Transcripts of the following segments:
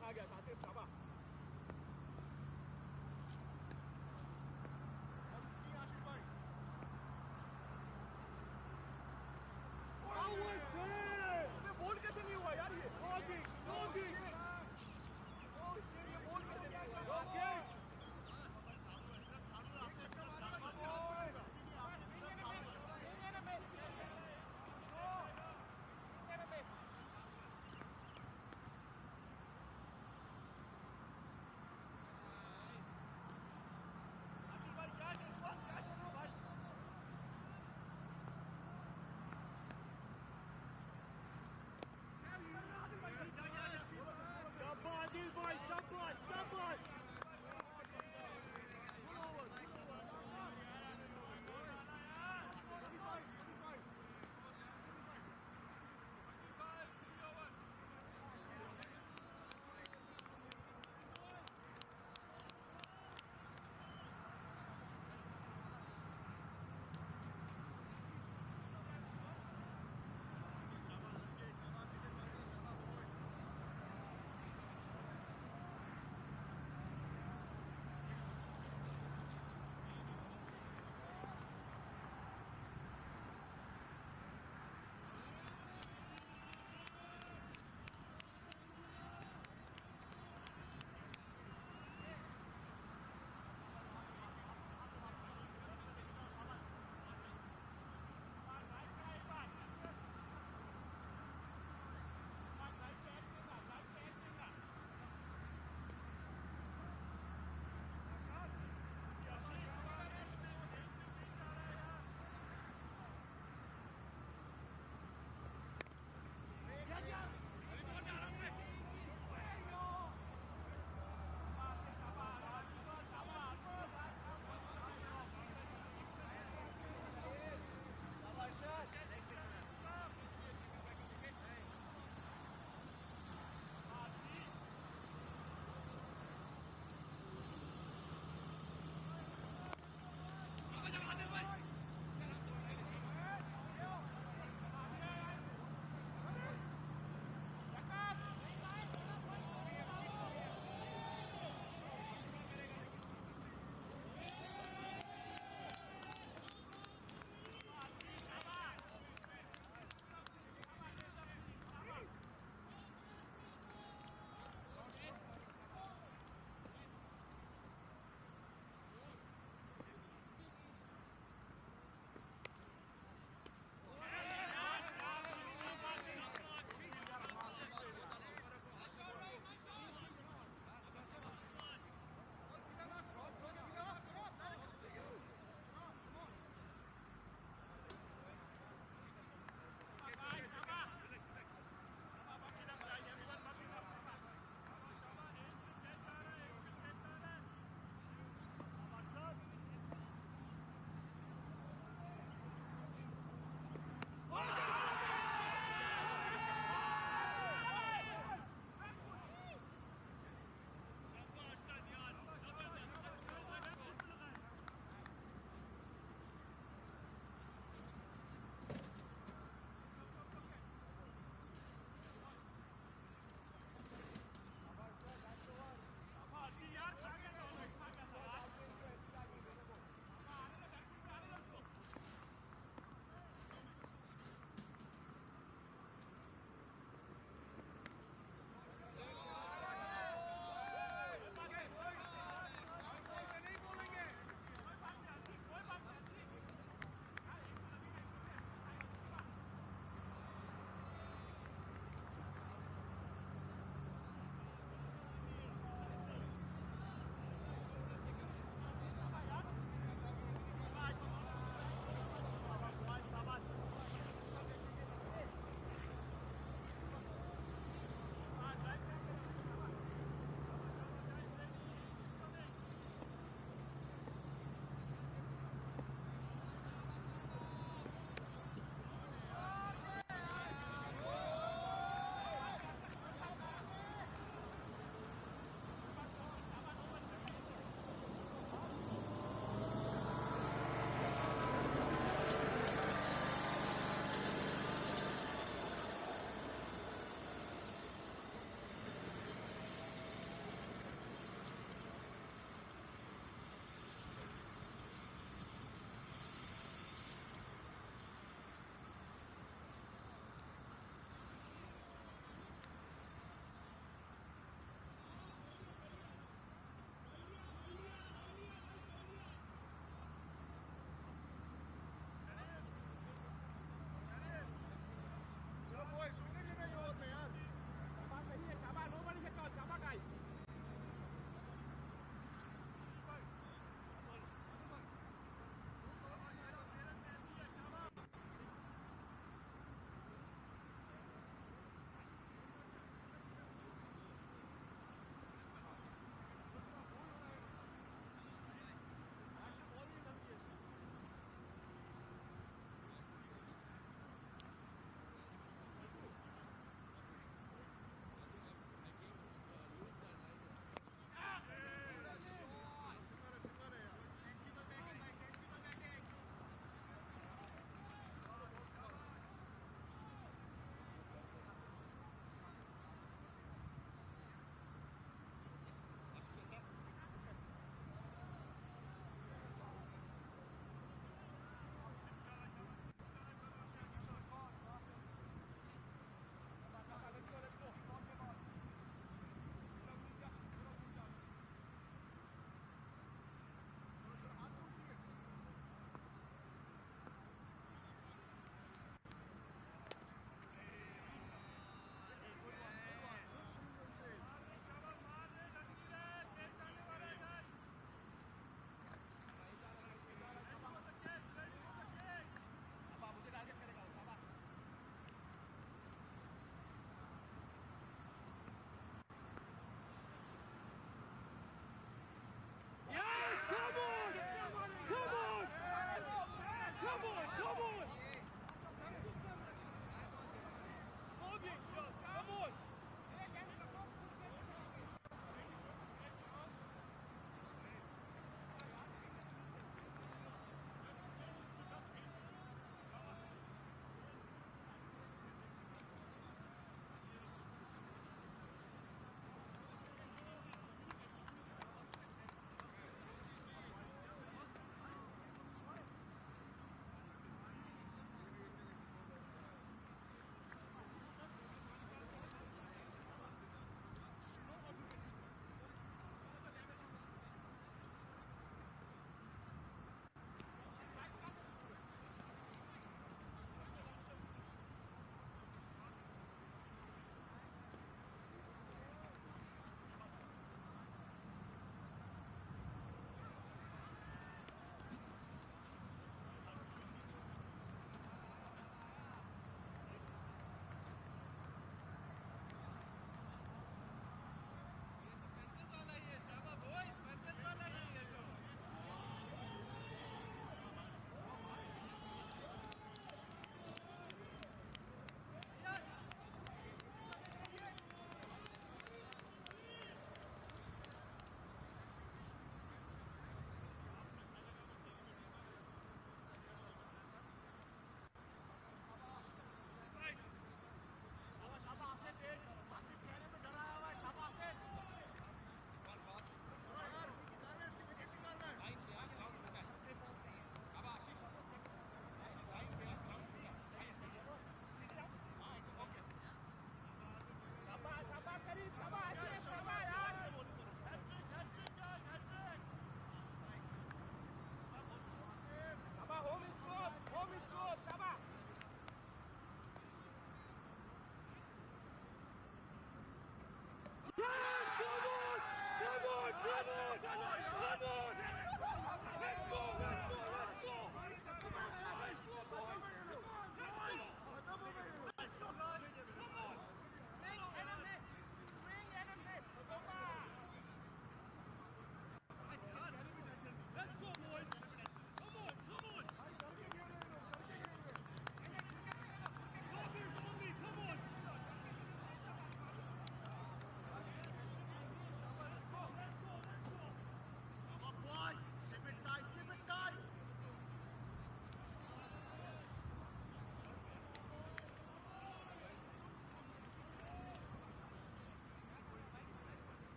खा गया साथे शाबा बोल कैसे नहीं हुआ यार ये ये बोल कैसे नहीं हुआ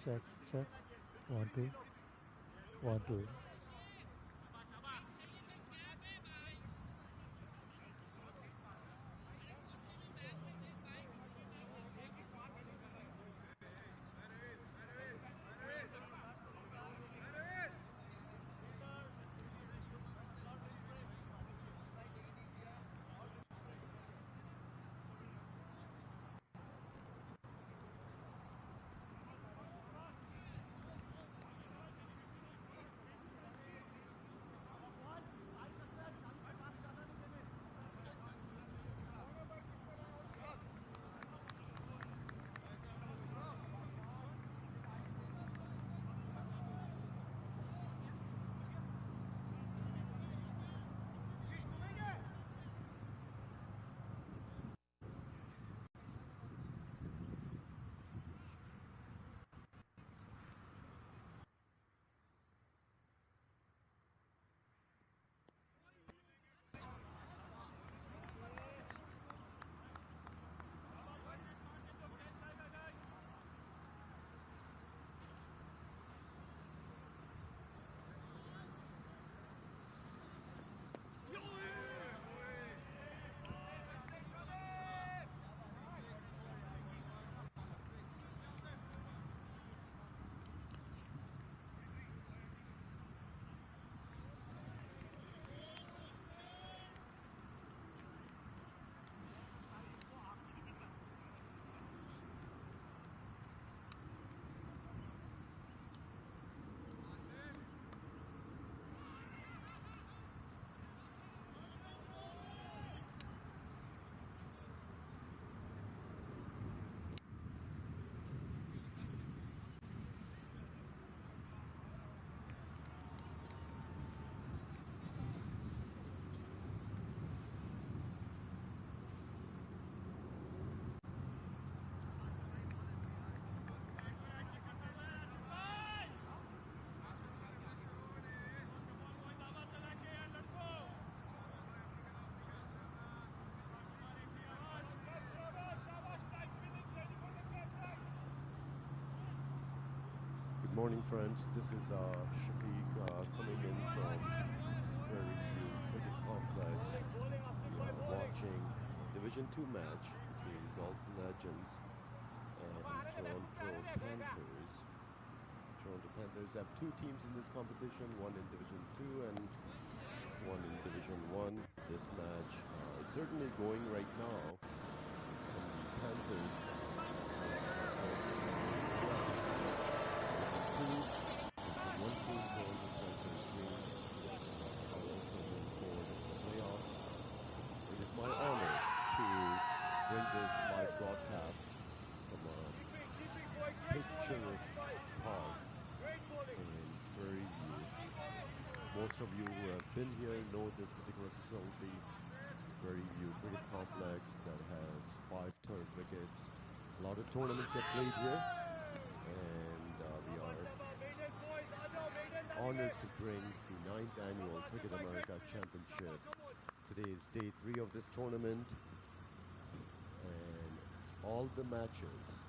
check, check. 1, 2, 1, 2. Good morning, friends. This is Shafiq coming in from Prairie View Cricket Complex. We are watching Division 2 match between Guelph Legends and Toronto Panthers. Toronto Panthers have two teams in this competition, one in Division 2 and one in Division 1. This match is certainly going right now. And the Panthers one team going to Panthers win are also moving forward in the playoffs. It is my honor to bring this live broadcast from a picturesque park in Prairie View. Most of you who have been here know this particular facility, Prairie View Cricket Complex, that has 5 turf wickets. A lot of tournaments get played here, and we are honored to bring the 9th annual Cricket America Championship. Today is day 3 of this tournament, and all the matches,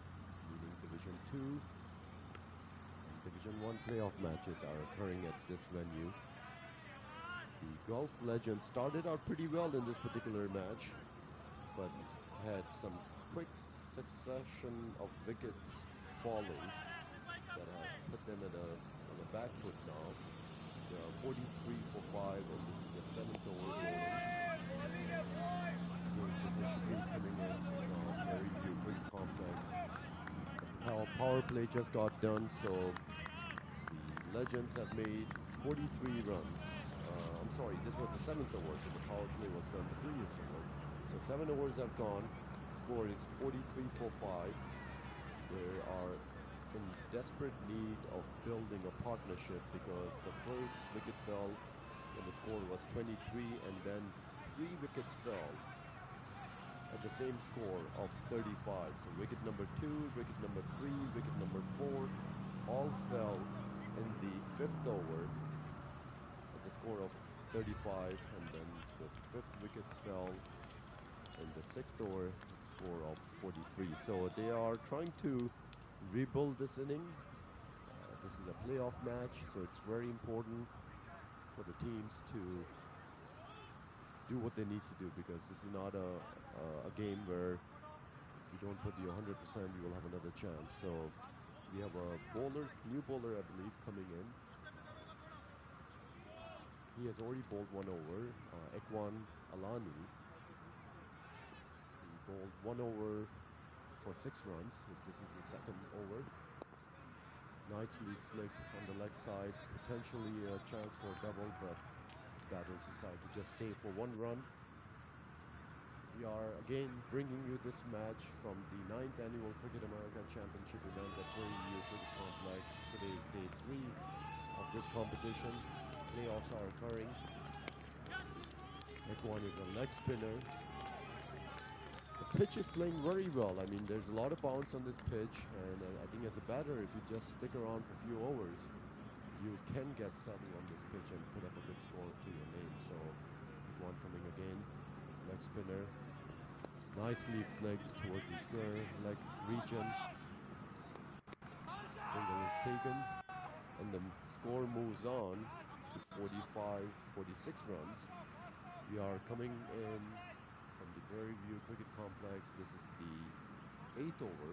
meaning Division 2 and Division 1 playoff matches, are occurring at this venue. The Guelph Legends started out pretty well in this particular match, but had some quick succession of wickets falling that have put them on a back foot now. They are 43 for 5, and this is the 7th over bowling. This is Shafiq coming in from Prairie View Cricket Complex. The power play just got done, so the Legends have made 43 runs. I'm sorry, this was the 7th over, so the power play was done the previous over. So 7 overs have gone. Score is 43 for 5. They are in desperate need of building a partnership because the first wicket fell when the score was 23, and then 3 wickets fell at the same score of 35. So wicket number 2, wicket number 3, wicket number 4 all fell in the 5th over at the score of 35, and then the 5th wicket fell in the 6th over at the score of 43. So they are trying to rebuild this inning This is a playoff match, so it's very important for the teams to do what they need to do, because this is not a game where if you don't put your 100%, you will have another chance. So we have a new bowler, I believe, coming in. He has already bowled one over, Ekwan Alani. He bowled 1 over for 6 runs. This is his second over. Nicely flicked on the leg side, potentially a chance for a double, but batters decide to just stay for 1 run. We are again bringing you this match from the 9th Annual Cricket America Championship event at Prairie View Cricket Complex. Today is day 3 of this competition. Playoffs are occurring. Ekwan is a leg spinner. The pitch is playing very well. I mean, there's a lot of bounce on this pitch, and I think as a batter, if you just stick around for a few overs, you can get settled on this pitch and put up a good score to your name. So, Ekwan coming again, leg spinner, nicely flicked toward the square leg region. Single is taken, and the score moves on to 46 runs. We are coming in from the Prairie View Cricket Complex. This is the 8th over.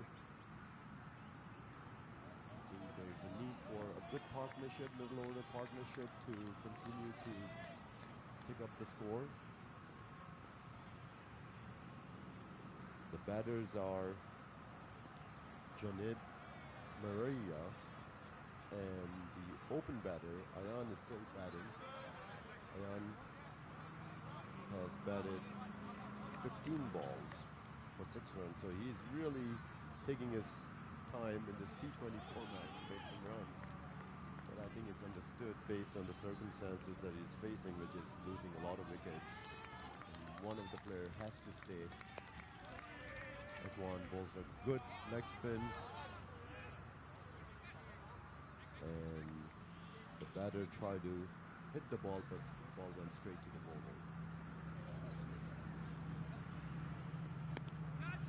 I think there is a need for a good partnership, middle order partnership, to continue to pick up the score. The batters are Janid Maria, and the open batter, Ayan, is still batting. Ayan has batted 15 balls for 6 runs, so he's really taking his time in this T20 format to make some runs. But I think it's understood based on the circumstances that he's facing, which is losing a lot of wickets. And one of the players has to stay. Ekwan bowls a good leg spin, and the batter tried to hit the ball, but the ball went straight to the bowler.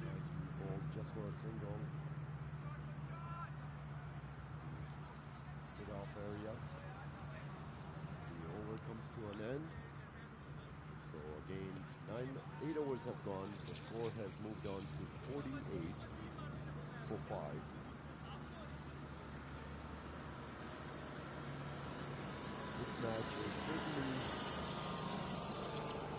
Nicely bowled just for a single. Mid-off area. The over comes to an end. So again, 8 overs have gone. The score has moved on to 48 for 5. This match is certainly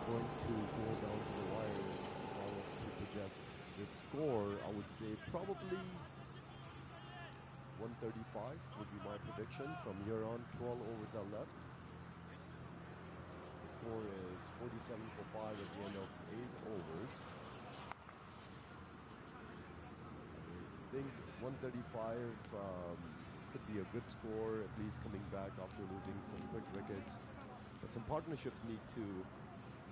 going to go down to the wire. If I was to project this score, I would say probably 135 would be my prediction. From here on, 12 overs are left. The score is 47 for 5 at the end of 8 overs. I think 135 could be a good score, at least coming back after losing some quick wickets. But some partnerships need to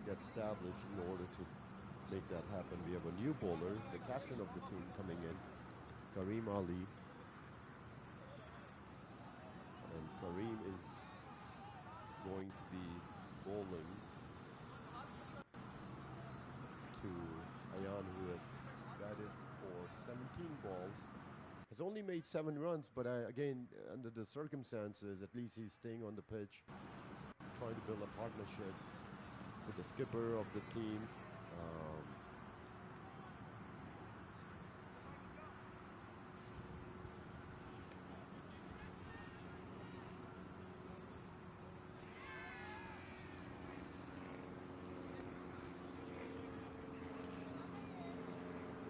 get established in order to make that happen. We have a new bowler, the captain of the team coming in, Kareem Ali. And Kareem is going to be bowling to Ayan, who has batted for 17 balls. Has only made 7 runs, but again, under the circumstances, at least he's staying on the pitch, trying to build a partnership. So the skipper of the team,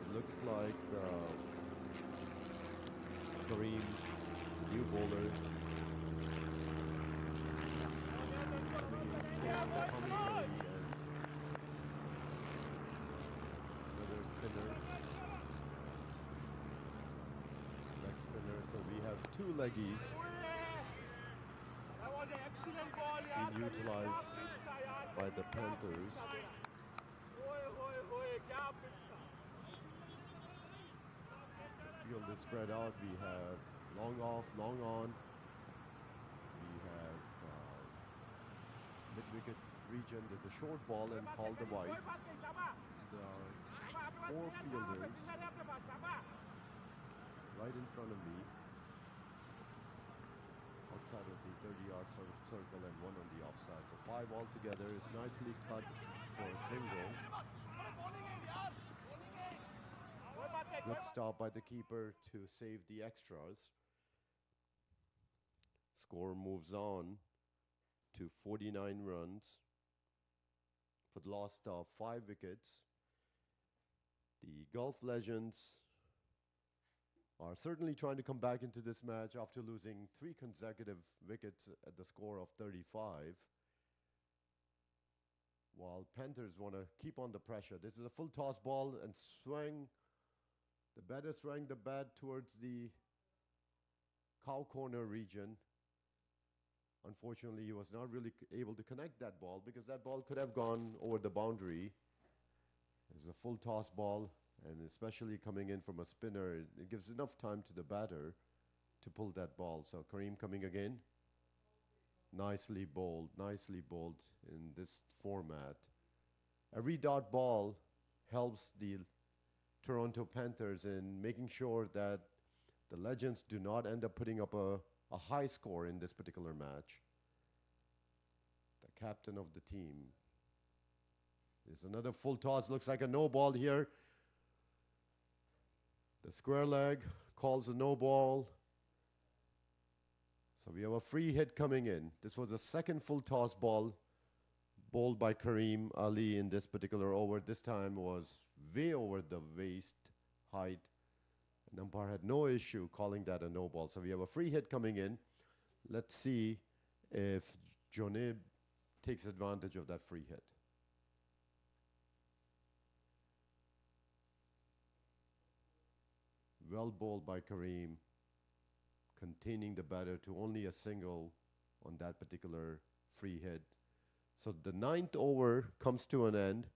it looks like Kareem, new bowler, coming and another spinner, leg spinner. So we have 2 leggies That was an excellent ball, yeah. being utilized by the Panthers. Field is spread out. We have long off, long on. We have mid-wicket region. There's a short ball and called the wide. There are 4 fielders right in front of me. outside of the 30-yard circle and 1 on the offside. So 5 altogether. It's nicely cut for a single. Good stop by the keeper to save the extras. Score moves on to 49 runs for the loss of 5 wickets. The Guelph Legends are certainly trying to come back into this match after losing 3 consecutive wickets at the score of 35. While Panthers want to keep on the pressure. This is a full toss ball and swing. The batter swung the bat towards the cow corner region. Unfortunately, he was not really able to connect that ball because that ball could have gone over the boundary. It's a full toss ball, and especially coming in from a spinner, it gives enough time to the batter to pull that ball. So Kareem coming again. Nicely bowled in this format. Every dot ball helps the Toronto Panthers in making sure that the Legends do not end up putting up a high score in this particular match. The captain of the team. There's another full toss, looks like a no ball here. The square leg calls a no ball. So we have a free hit coming in. This was a second full toss ball bowled by Kareem Ali in this particular over. This time was way over the waist height. And umpire had no issue calling that a no ball. So we have a free hit coming in. Let's see if Jonib takes advantage of that free hit. Well bowled by Kareem, containing the batter to only a single on that particular free hit. So the 9th over comes to an end.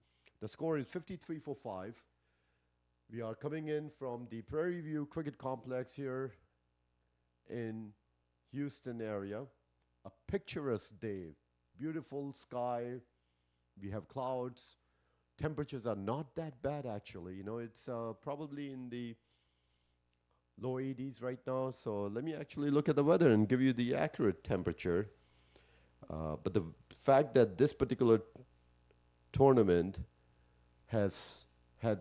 The score is 53 for 5. We are coming in from the Prairie View Cricket Complex here in Houston area. A picturesque day, beautiful sky. We have clouds. Temperatures are not that bad actually. You know, it's probably in the low 80s right now. So let me actually look at the weather and give you the accurate temperature. But the fact that this particular tournament has had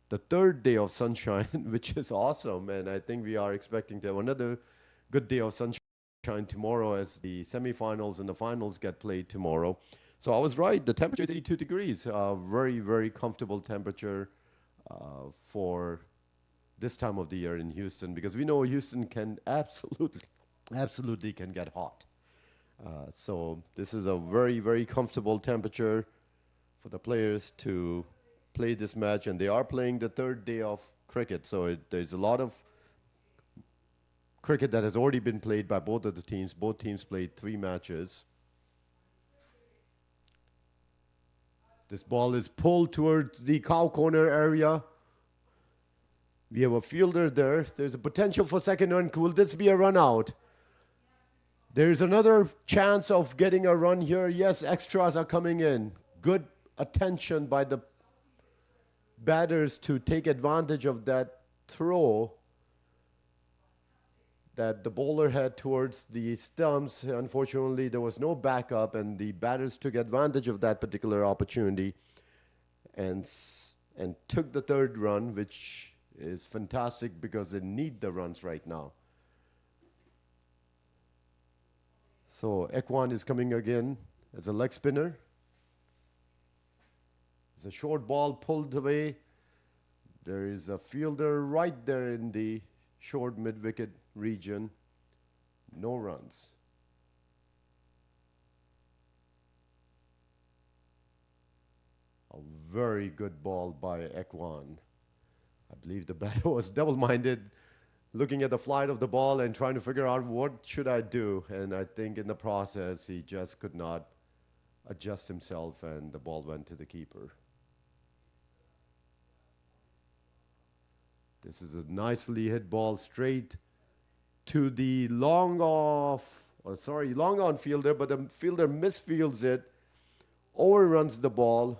the 3rd day of sunshine, which is awesome, and I think we are expecting to have another good day of sunshine tomorrow as the semifinals and the finals get played tomorrow. So I was right, the temperature is 82 degrees, very, very comfortable temperature for this time of the year in Houston, because we know Houston can absolutely can get hot. So this is a very, very comfortable temperature for the players to play this match, and they are playing the 3rd day of cricket. So there's a lot of cricket that has already been played by both of the teams. Both teams played 3 matches. This ball is pulled towards the cow corner area. We have a fielder there. There's a potential for second run. Will this be a run out? There's another chance of getting a run here. Yes, extras are coming in. Good attention by the batters to take advantage of that throw that the bowler had towards the stumps. Unfortunately, there was no backup, and the batters took advantage of that particular opportunity and took the 3rd run, which is fantastic because they need the runs right now. So Ekwan is coming again as a leg spinner. It's a short ball pulled away. There is a fielder right there in the short mid-wicket region. No runs. A very good ball by Ekwan. I believe the batter was double-minded, looking at the flight of the ball and trying to figure out what should I do. And I think in the process, he just could not adjust himself, and the ball went to the keeper. This is a nicely hit ball straight to the long on fielder, but the fielder misfields it, overruns the ball,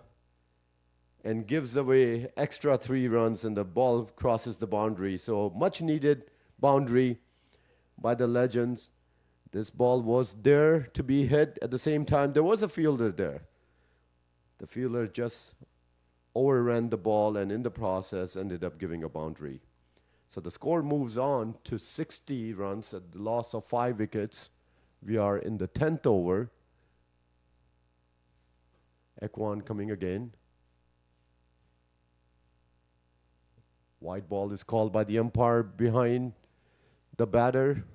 and gives away extra 3 runs, and the ball crosses the boundary. So much needed boundary by the Legends. This ball was there to be hit. At the same time, there was a fielder there. The fielder just overran the ball and in the process ended up giving a boundary. So the score moves on to 60 runs at the loss of 5 wickets. We are in the 10th over. Ekwan coming again. White ball is called by the umpire behind the batter.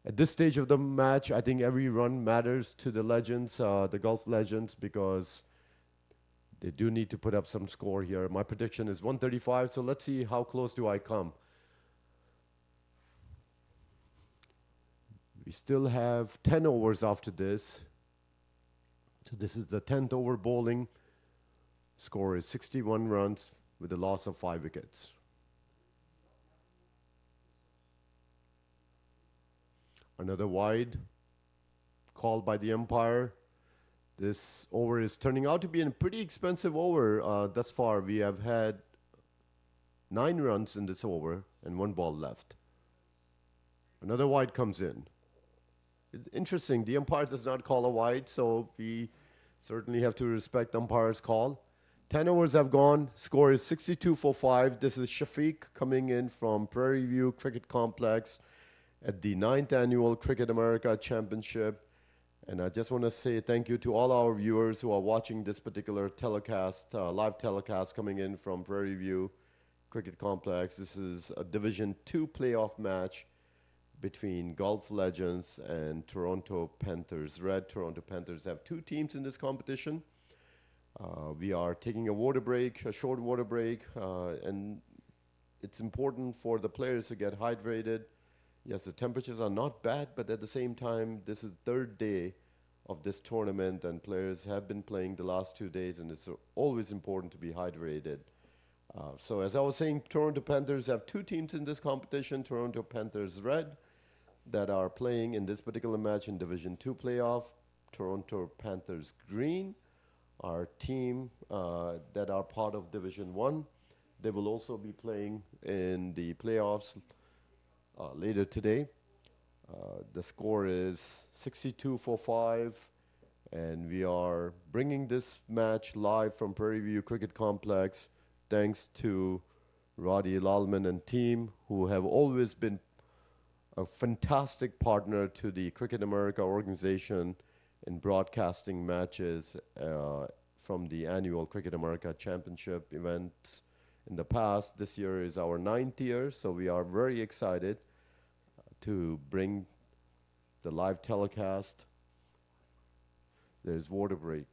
At this stage of the match, I think every run matters to the Legends, the Guelph Legends, because they do need to put up some score here. My prediction is 135, so let's see how close do I come. We still have 10 overs after this. So this is the 10th over bowling. Score is 61 runs with a loss of 5 wickets. Another wide called by the umpire. This over is turning out to be a pretty expensive over thus far. We have had 9 runs in this over and 1 ball left. Another wide comes in. It's interesting, the umpire does not call a wide, so we certainly have to respect the umpire's call. 10 overs have gone. Score is 62 for 5. This is Shafiq coming in from Prairie View Cricket Complex at the 9th Annual Cricket America Championship. And I just want to say thank you to all our viewers who are watching this particular telecast, live telecast coming in from Prairie View Cricket Complex. This is a Division 2 playoff match between Guelph Legends and Toronto Panthers. Red Toronto Panthers have 2 teams in this competition. We are taking a water break, a short water break, and it's important for the players to get hydrated. Yes, the temperatures are not bad, but at the same time, this is the 3rd day of this tournament, and players have been playing the last 2 days, and it's always important to be hydrated. So as I was saying, Toronto Panthers have 2 teams in this competition. Toronto Panthers Red that are playing in this particular match in Division 2 playoff. Toronto Panthers Green, our team that are part of Division 1. They will also be playing in the playoffs later today. The score is 62 for 5, and we are bringing this match live from Prairie View Cricket Complex thanks to Roddy Lalman and team, who have always been a fantastic partner to the Cricket America organization in broadcasting matches from the annual Cricket America Championship events in the past. This year is our 9th year, so we are very excited to bring the live telecast. There's water break.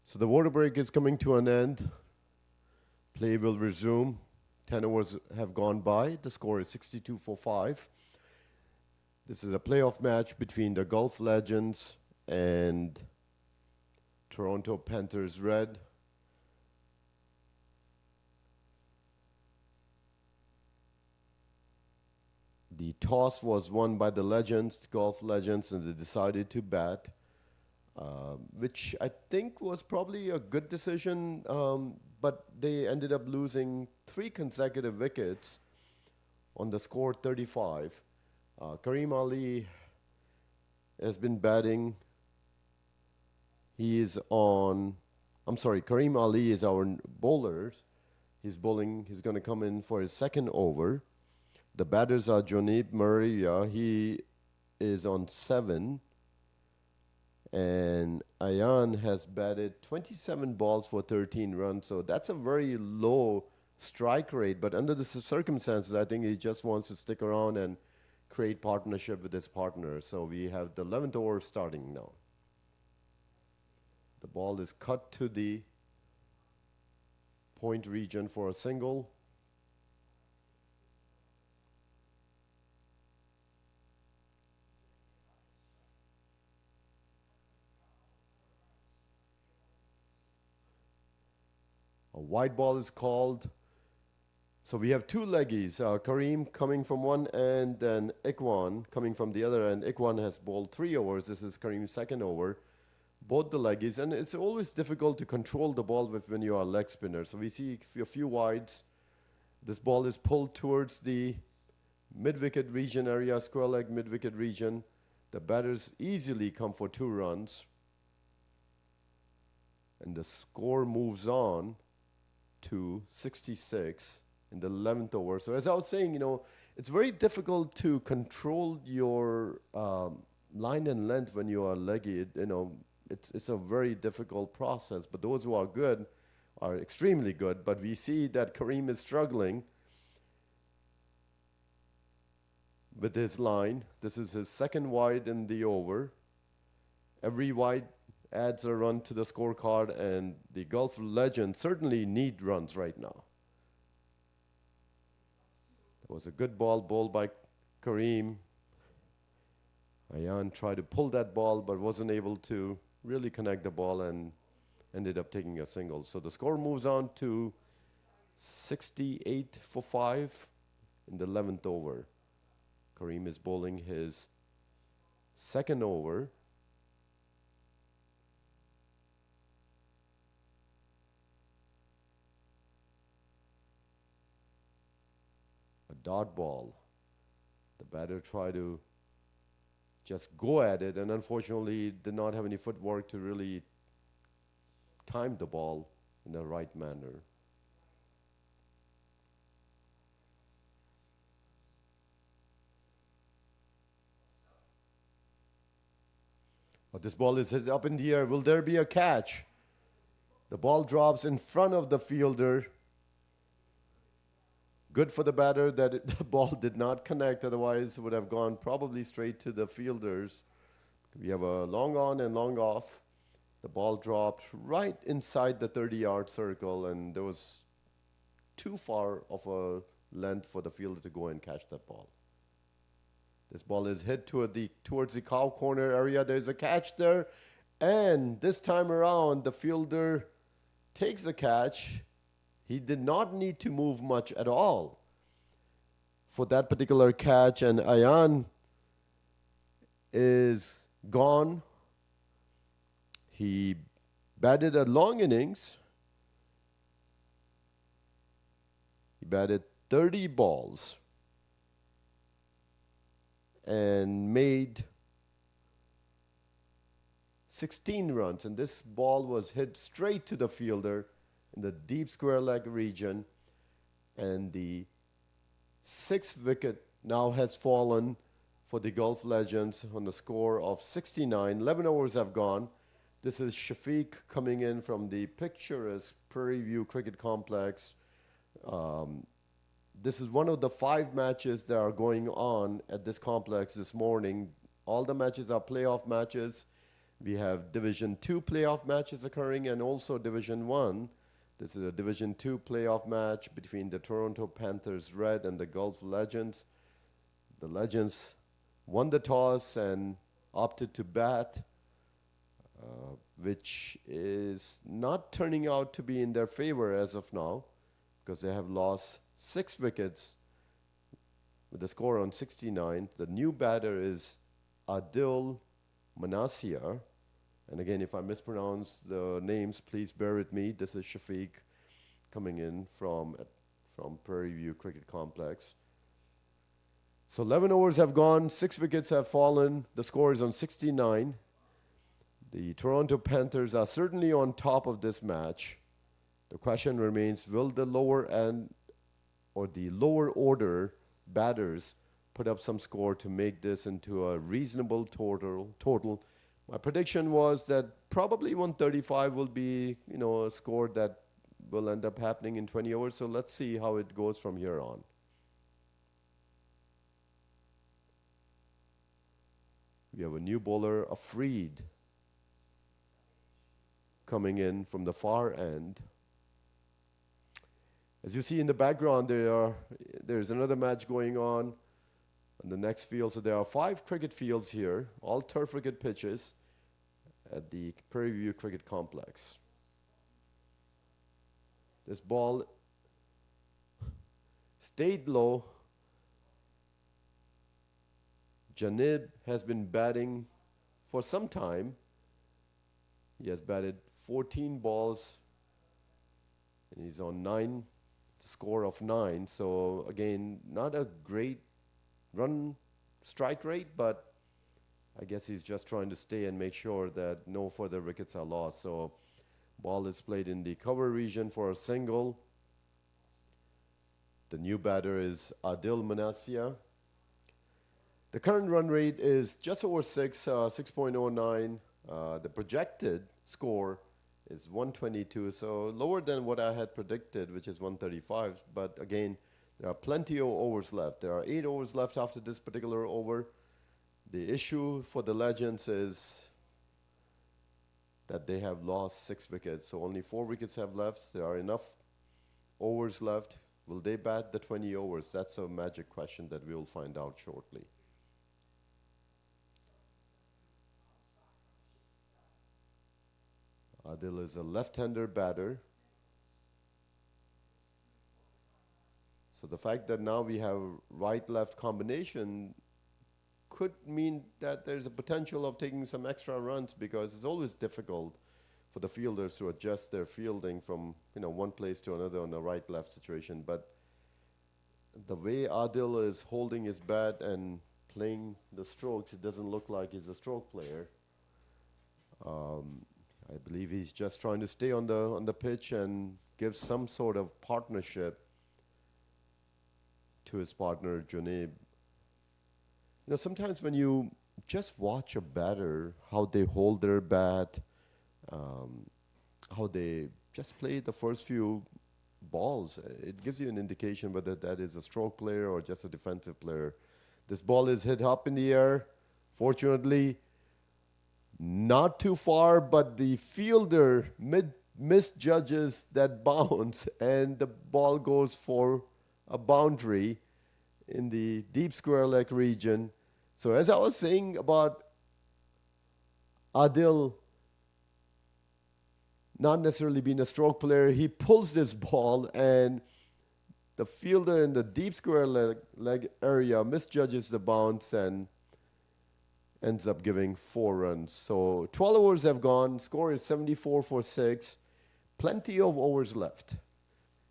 So the water break is coming to an end. Play will resume. 10 overs have gone by. The score is 62 for 5. This is a playoff match between the Guelph Legends and Toronto Panthers Red. The toss was won by the Legends, Guelph Legends, and they decided to bat, which I think was probably a good decision, but they ended up losing 3 consecutive wickets on the score 35. Kareem Ali has been batting He is on, I'm sorry, Kareem Ali is our bowler. He's bowling, he's going to come in for his second over. The batters are Jonib Maria. He is on 7. And Ayan has batted 27 balls for 13 runs. So that's a very low strike rate. But under the circumstances, I think he just wants to stick around and create partnership with his partner. So we have the 11th over starting now. The ball is cut to the point region for a single. A wide ball is called. So we have 2 leggies. Kareem coming from one end, and Ikwan coming from the other end. Ikwan has bowled 3 overs. This is Kareem's second over. Both the leggies. And it's always difficult to control the ball when you are a leg spinner. So we see a few wides. This ball is pulled towards the mid-wicket region area, square leg mid-wicket region. The batters easily come for 2 runs. And the score moves on to 66 in the 11th over. So as I was saying, it's very difficult to control your line and length when you are leggy. It's a very difficult process. But those who are good are extremely good. But we see that Kareem is struggling with his line. This is his second wide in the over. Every wide adds a run to the scorecard, and the Guelph Legends certainly need runs right now. That was a good ball bowled by Kareem. Ayan tried to pull that ball but wasn't able to really connect the ball and ended up taking a single. So the score moves on to 68 for 5 in the 11th over. Kareem is bowling his second over. Dot ball. The batter tried to just go at it, and unfortunately did not have any footwork to really time the ball in the right manner. But this ball is hit up in the air. Will there be a catch? The ball drops in front of the fielder. Good for the batter that the ball did not connect, otherwise it would have gone probably straight to the fielders. We have a long on and long off. The ball dropped right inside the 30-yard circle, and there was too far of a length for the fielder to go and catch that ball. This ball is hit towards the cow corner area. There's a catch there, and this time around the fielder takes the catch. He did not need to move much at all for that particular catch, and Ayan is gone. He batted a long innings. He batted 30 balls and made 16 runs, and this ball was hit straight to the fielder in the deep square leg region, and the 6th wicket now has fallen for the Guelph Legends on the score of 69. 11 overs have gone. This is Shafiq coming in from the picturesque Prairie View Cricket Complex. This is one of the 5 matches that are going on at this complex this morning. All the matches are playoff matches. We have Division 2 playoff matches occurring, and also Division 1. This is a Division 2 playoff match between the Toronto Panthers Red and the Guelph Legends. The Legends won the toss and opted to bat, which is not turning out to be in their favor as of now, because they have lost 6 wickets with the score on 69. The new batter is Adil Manasseh. And again, if I mispronounce the names, please bear with me. This is Shafiq coming in from Prairie View Cricket Complex. So 11 overs have gone, 6 wickets have fallen. The score is on 69. The Toronto Panthers are certainly on top of this match. The question remains, will the lower end or the lower order batters put up some score to make this into a reasonable total? My prediction was that probably 135 will be, a score that will end up happening in 20 overs. So let's see how it goes from here on. We have a new bowler, Afreed, coming in from the far end. As you see in the background, there's another match going on the next field. So there are 5 cricket fields here, all turf cricket pitches at the Prairie View Cricket Complex. This ball stayed low. Janib has been batting for some time. He has batted 14 balls and he's on 9, score of 9. So again, not a great run strike rate, but I guess he's just trying to stay and make sure that no further wickets are lost. So ball is played in the cover region for a single. The new batter is Adil Manassia. The current run rate is just over 6.09. The projected score is 122, so lower than what I had predicted, which is 135. But again, there are plenty of overs left. There are 8 overs left after this particular over. The issue for the Legends is that they have lost 6 wickets, so only 4 wickets have left. There are enough overs left. Will they bat the 20 overs? That's a magic question that we will find out shortly. Adil is a left-hander batter. So the fact that now we have right-left combination could mean that there's a potential of taking some extra runs, because it's always difficult for the fielders to adjust their fielding from one place to another on a right-left situation. But the way Adil is holding his bat and playing the strokes, it doesn't look like he's a stroke player. I believe he's just trying to stay on the pitch and give some sort of partnership to his partner, Juneb. Sometimes when you just watch a batter, how they hold their bat, how they just play the first few balls, it gives you an indication whether that is a stroke player or just a defensive player. This ball is hit up in the air. Fortunately, not too far, but the fielder misjudges that bounce, and the ball goes for a boundary in the deep square leg region. So as I was saying about Adil not necessarily being a stroke player, he pulls this ball, and the fielder in the deep square leg area misjudges the bounce and ends up giving 4 runs. So 12 overs have gone. Score is 74 for 6. Plenty of overs left.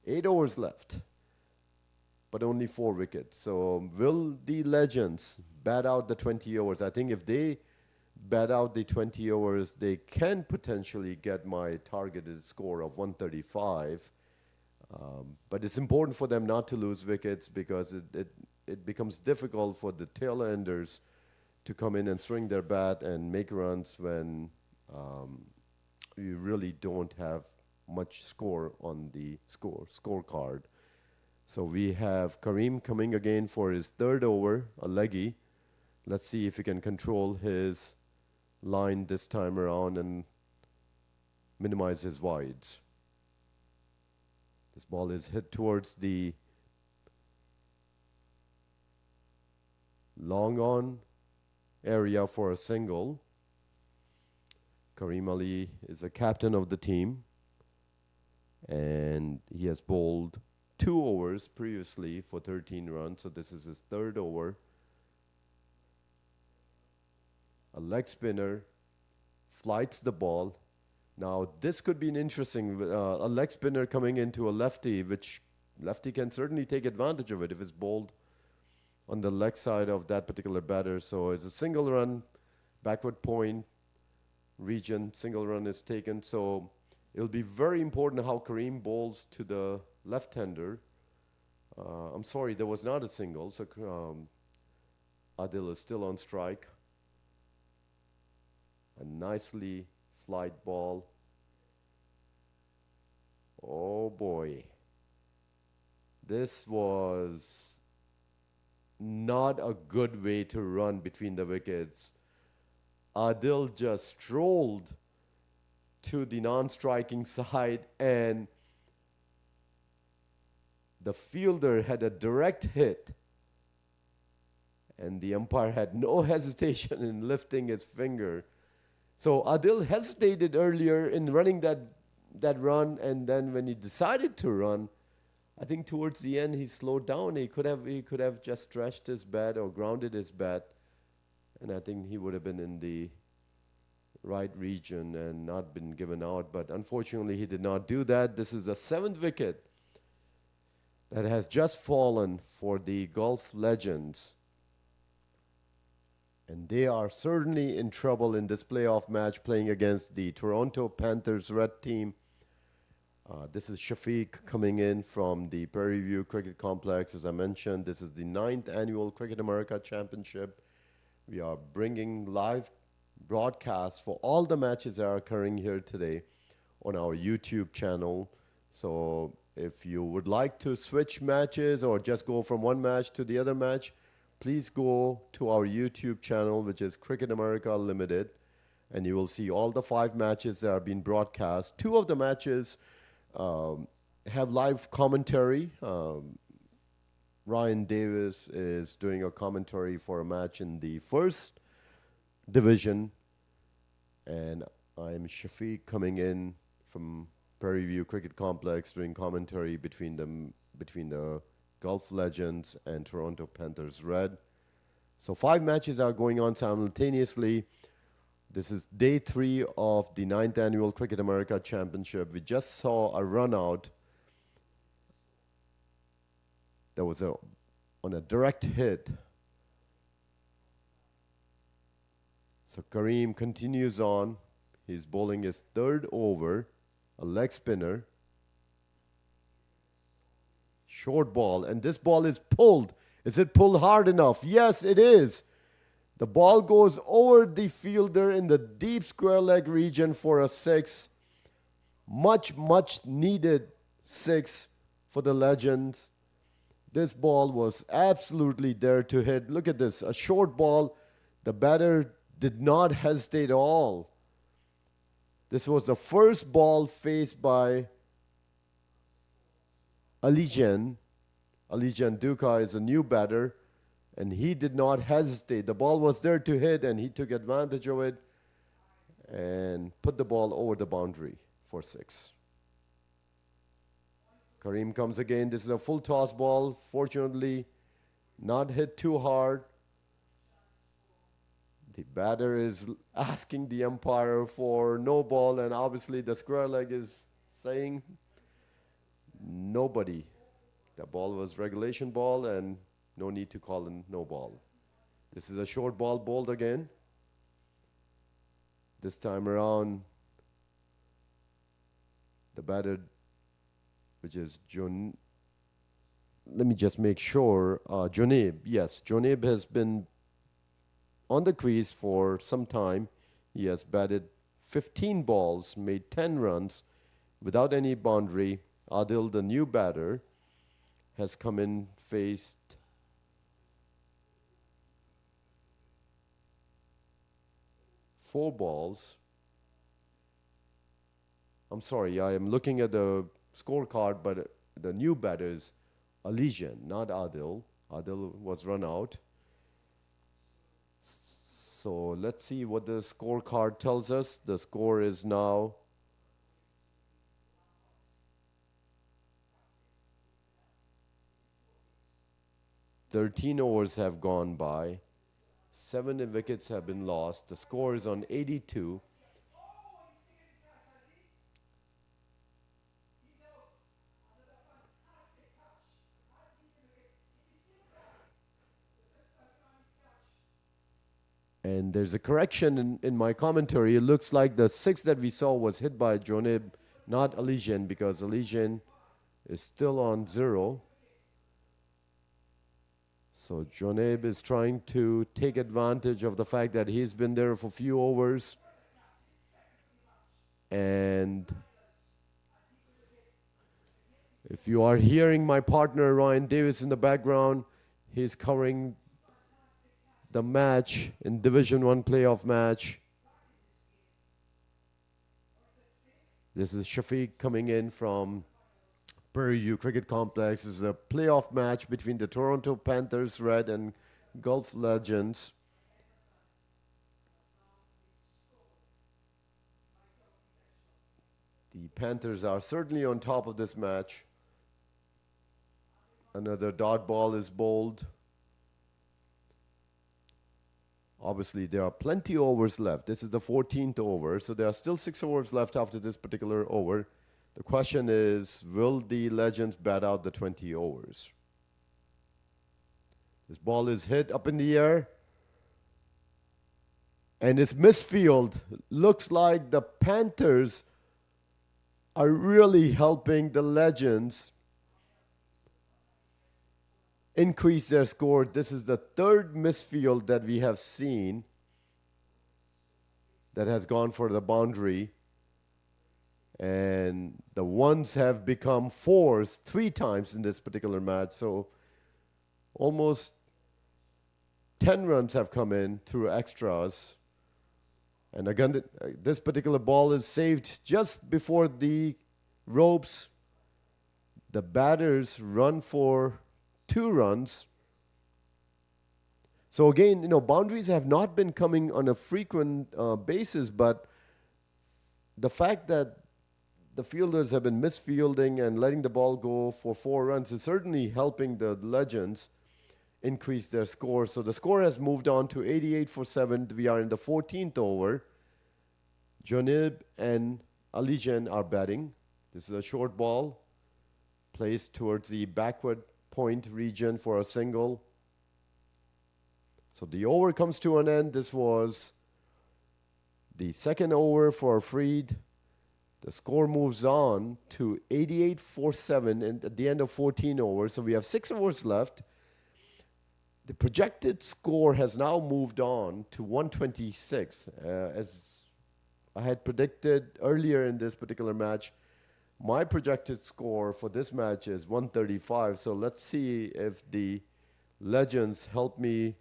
8 overs left, but only 4 wickets. So will the Legends bat out the 20 overs? I think if they bat out the 20 overs, they can potentially get my targeted score of 135. But it's important for them not to lose wickets, because it becomes difficult for the tail enders to come in and swing their bat and make runs when you really don't have much score on the scorecard. So we have Kareem coming again for his 3rd over, a leggy. Let's see if he can control his line this time around and minimize his wides. This ball is hit towards the long on area for a single. Kareem Ali is a captain of the team, and he has bowled 2 overs previously for 13 runs, so this is his 3rd over. A leg spinner flights the ball. Now this could be an interesting, a leg spinner coming into a lefty, which lefty can certainly take advantage of it if it's bowled on the leg side of that particular batter. So it's a single run, backward point, region. Single run is taken. So it'll be very important how Kareem bowls to the left-hander. I'm sorry, there was not a single. So Adil is still on strike. A nicely flight ball. Oh boy. This was not a good way to run between the wickets. Adil just strolled to the non-striking side, and the fielder had a direct hit, and the umpire had no hesitation in lifting his finger. So Adil hesitated earlier in running that run, and then when he decided to run, I think towards the end he slowed down. He could have just stretched his bat or grounded his bat, and I think he would have been in the right region and not been given out. But unfortunately, he did not do that. This is the 7th wicket that has just fallen for the Guelph Legends. And they are certainly in trouble in this playoff match playing against the Toronto Panthers red team. This is Shafiq coming in from the Prairie View Cricket Complex. As I mentioned, this is the 9th annual Cricket America Championship. We are bringing live broadcasts for all the matches that are occurring here today on our YouTube channel. So if you would like to switch matches or just go from one match to the other match, please go to our YouTube channel, which is Cricket America Limited, and you will see all the 5 matches that are being broadcast. 2 of the matches have live commentary. Ryan Davis is doing a commentary for a match in the first division, and I'm Shafiq coming in from Prairie View Cricket Complex doing commentary between the Guelph Legends and Toronto Panthers red. So 5 matches are going on simultaneously. This is day 3 of the 9th annual Cricket America Championship. We just saw a run out that was on a direct hit. So Kareem continues on. He's bowling his 3rd over, a leg spinner. Short ball, and this ball is pulled. Is it pulled hard enough? Yes, it is. The ball goes over the fielder in the deep square leg region for a 6. Much needed 6 for the Legends. This ball was absolutely there to hit. Look at this, a short ball. The batter did not hesitate at all. This was the first ball faced by Alijan. Alijan Duka is a new batter, and he did not hesitate. The ball was there to hit, and he took advantage of it and put the ball over the boundary for 6. Kareem comes again. This is a full toss ball. Fortunately, not hit too hard. The batter is asking the umpire for no ball, and obviously the square leg is saying nobody. The ball was regulation ball, and no need to call in no ball. This is a short ball bowled again. This time around, the batter, which is John. Let me just make sure. Jonib, yes, Jonib has been on the crease for some time. He has batted 15 balls, made 10 runs without any boundary. Adil, the new batter, has come in, faced four balls. I'm sorry, I am looking at the scorecard, but the new batter is Alijan, not Adil. Adil was run out. So let's see what the scorecard tells us. The score is now 13 overs have gone by. 7 wickets have been lost. The score is on 82. And there's a correction in my commentary. It looks like the 6 that we saw was hit by Jonib, not Elysian, because Elysian is still on 0. So Jonib is trying to take advantage of the fact that he's been there for a few overs. And if you are hearing my partner Ryan Davis in the background, he's covering the match in Division 1 playoff match. This is Shafiq coming in from Pvcc Cricket Complex. This is a playoff match between the Toronto Panthers Red and Guelph Legends. The Panthers are certainly on top of this match. Another dot ball is bowled. Obviously, there are plenty of overs left. This is the 14th over, so there are still 6 overs left after this particular over. The question is, will the Legends bat out the 20 overs? This ball is hit up in the air, and it's misfield. Looks like the Panthers are really helping the Legends increase their score. This is the 3rd misfield that we have seen that has gone for the boundary. And the ones have become 4s 3 times in this particular match. So almost 10 runs have come in through extras. And again, this particular ball is saved just before the ropes. The batters run for 2 runs. So again, boundaries have not been coming on a frequent basis, but the fact that the fielders have been misfielding and letting the ball go for 4 runs is certainly helping the Legends increase their score. So the score has moved on to 88 for 7. We are in the 14th over. Jonib and Alijan are batting. This is a short ball placed towards the backward point region for a single. So the over comes to an end. This was the 2nd over for Freed. The score moves on to 88 for 7 at the end of 14 overs. So we have 6 overs left. The projected score has now moved on to 126. As I had predicted earlier in this particular match, my projected score for this match is 135. So let's see if the Legends help me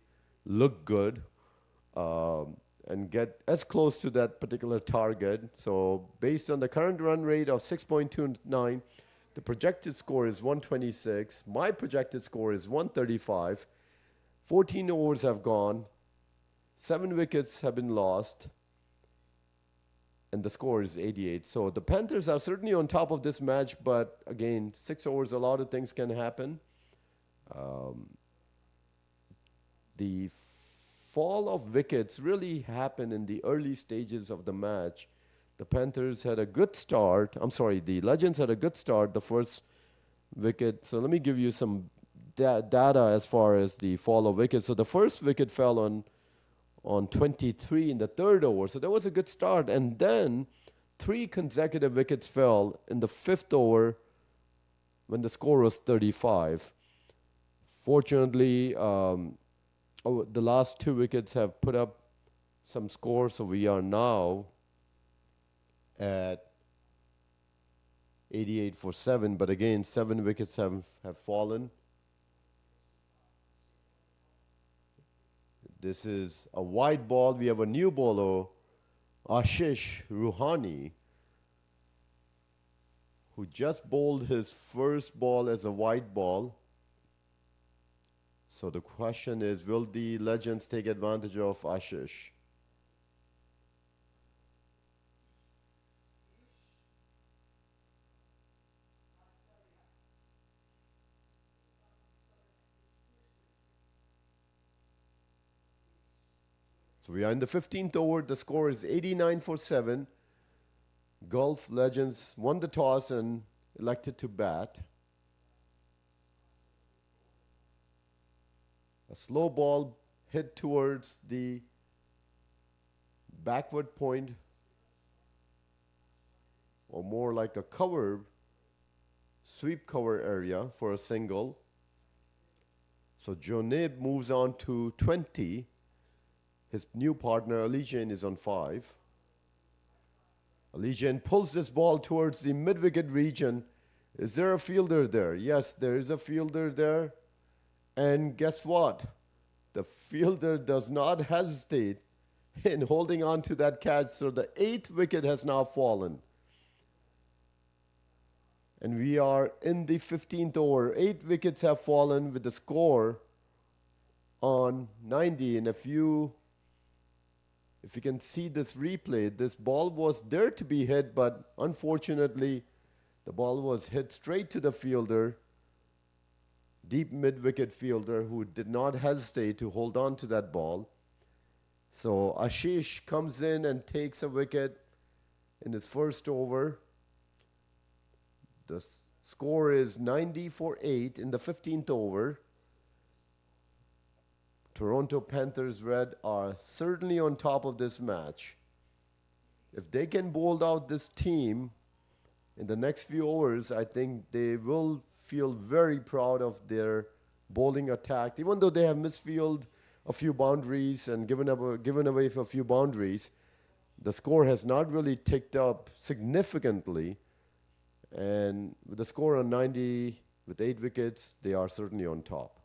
look good and get as close to that particular target. So based on the current run rate of 6.29, the projected score is 126. My projected score is 135. 14 overs have gone. 7 wickets have been lost. And the score is 88. So the Panthers are certainly on top of this match, but again, 6 overs, a lot of things can happen. The fall of wickets really happened in the early stages of the match. The Panthers had a good start. The Legends had a good start, the first wicket. So let me give you some data as far as the fall of wickets. So the first wicket fell on 23 in the 3rd over. So that was a good start. And then 3 consecutive wickets fell in the 5th over when the score was 35. Fortunately, the last 2 wickets have put up some score. So we are now at 88 for 7. But again, 7 wickets have fallen. This is a wide ball. We have a new bowler, Ashish Ruhani, who just bowled his first ball as a wide ball. So the question is, will the Legends take advantage of Ashish? So we are in the 15th over. The score is 89 for 7. Guelph Legends won the toss and elected to bat. A slow ball hit towards the backward point, or more like a cover, sweep cover area for a single. So Jonib moves on to 20. His new partner, Alijan, is on 5. Alijan pulls this ball towards the mid-wicket region. Is there a fielder there? Yes, there is a fielder there. And guess what? The fielder does not hesitate in holding on to that catch. So the 8th wicket has now fallen. And we are in the 15th over. 8 wickets have fallen with the score on 90. And if you can see this replay, this ball was there to be hit, but unfortunately, the ball was hit straight to the fielder, deep mid-wicket fielder, who did not hesitate to hold on to that ball. So Ashish comes in and takes a wicket in his first over. The score is 90 for 8 in the 15th over. Toronto Panthers Red are certainly on top of this match. If they can bowl out this team in the next few overs, I think they will feel very proud of their bowling attack. Even though they have misfielded a few boundaries and given away a few boundaries, the score has not really ticked up significantly. And with the score on 90, with 8 wickets, they are certainly on top.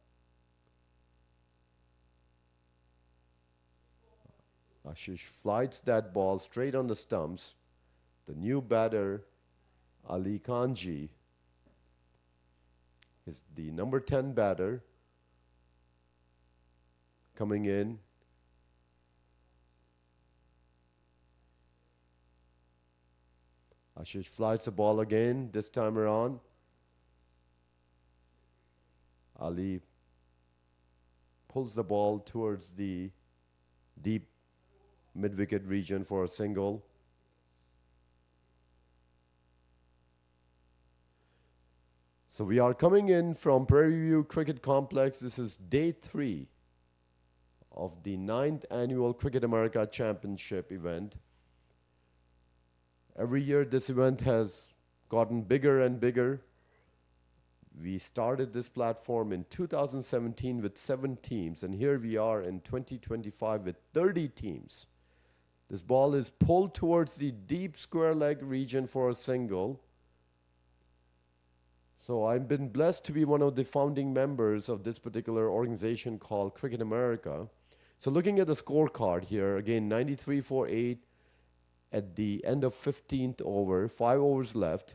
Ashish flights that ball straight on the stumps. The new batter, Ali Kanji, is the number 10 batter coming in. Ashish flies the ball again, this time around. Ali pulls the ball towards the deep mid-wicket region for a single. So we are coming in from Prairie View Cricket Complex. This is day 3 of the 9th annual Cricket America Championship event. Every year this event has gotten bigger and bigger. We started this platform in 2017 with 7 teams, and here we are in 2025 with 30 teams. This ball is pulled towards the deep square leg region for a single. So I've been blessed to be one of the founding members of this particular organization called Cricket America. So looking at the scorecard here, again, 93 for 8 at the end of 15th over, 5 overs left.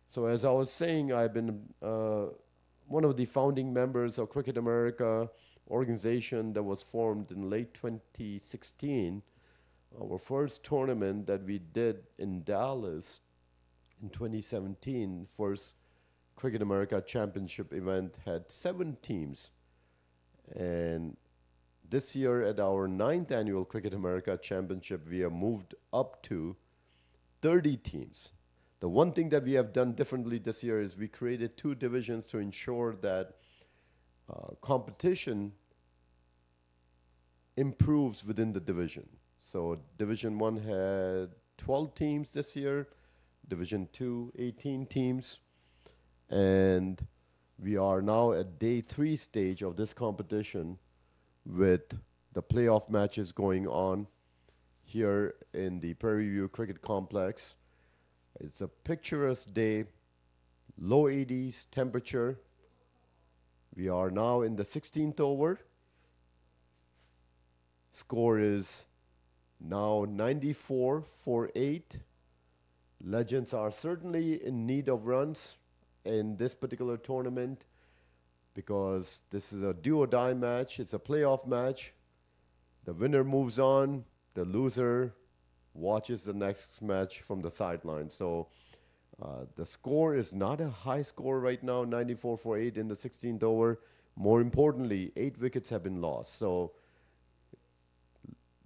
So as I was saying, I've been one of the founding members of Cricket America organization that was formed in late 2016. Our first tournament that we did in Dallas in 2017, first Cricket America Championship event, had 7 teams. And this year at our 9th annual Cricket America Championship, we have moved up to 30 teams. The one thing that we have done differently this year is we created 2 divisions to ensure that competition improves within the division. So Division 1 had 12 teams this year, Division 2, 18 teams. And we are now at day 3 stage of this competition with the playoff matches going on here in the Prairie View Cricket Complex. It's a picturesque day, low 80s temperature. We are now in the 16th over. Score is now 94 for 8. Legends are certainly in need of runs in this particular tournament because this is a do-or-die match. It's a playoff match. The winner moves on. The loser watches the next match from the sideline. So the score is not a high score right now, 94 for 8 in the 16th over. More importantly, 8 wickets have been lost. So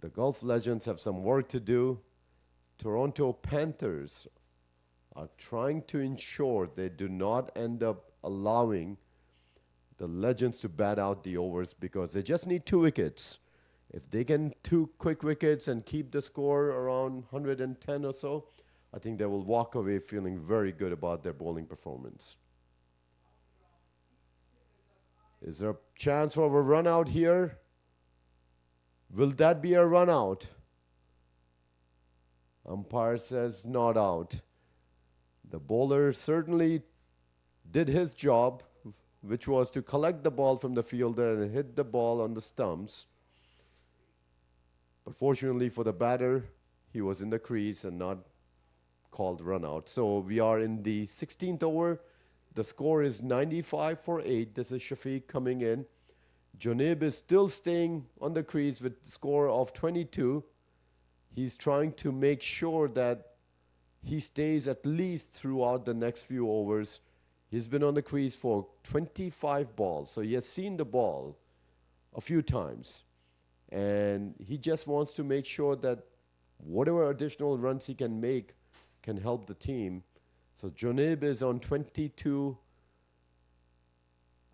the Guelph Legends have some work to do. Toronto Panthers are trying to ensure they do not end up allowing the Legends to bat out the overs because they just need 2 wickets. If they can 2 quick wickets and keep the score around 110 or so, I think they will walk away feeling very good about their bowling performance. Is there a chance for a run out here? Will that be a run out? Umpire says not out. The bowler certainly did his job, which was to collect the ball from the fielder and hit the ball on the stumps. But fortunately for the batter, he was in the crease and not called run out. So we are in the 16th over. The score is 95 for 8. This is Shafiq coming in. Junib is still staying on the crease with a score of 22. He's trying to make sure that he stays at least throughout the next few overs. He's been on the crease for 25 balls. So he has seen the ball a few times. And he just wants to make sure that whatever additional runs he can make can help the team. So Junib is on 22.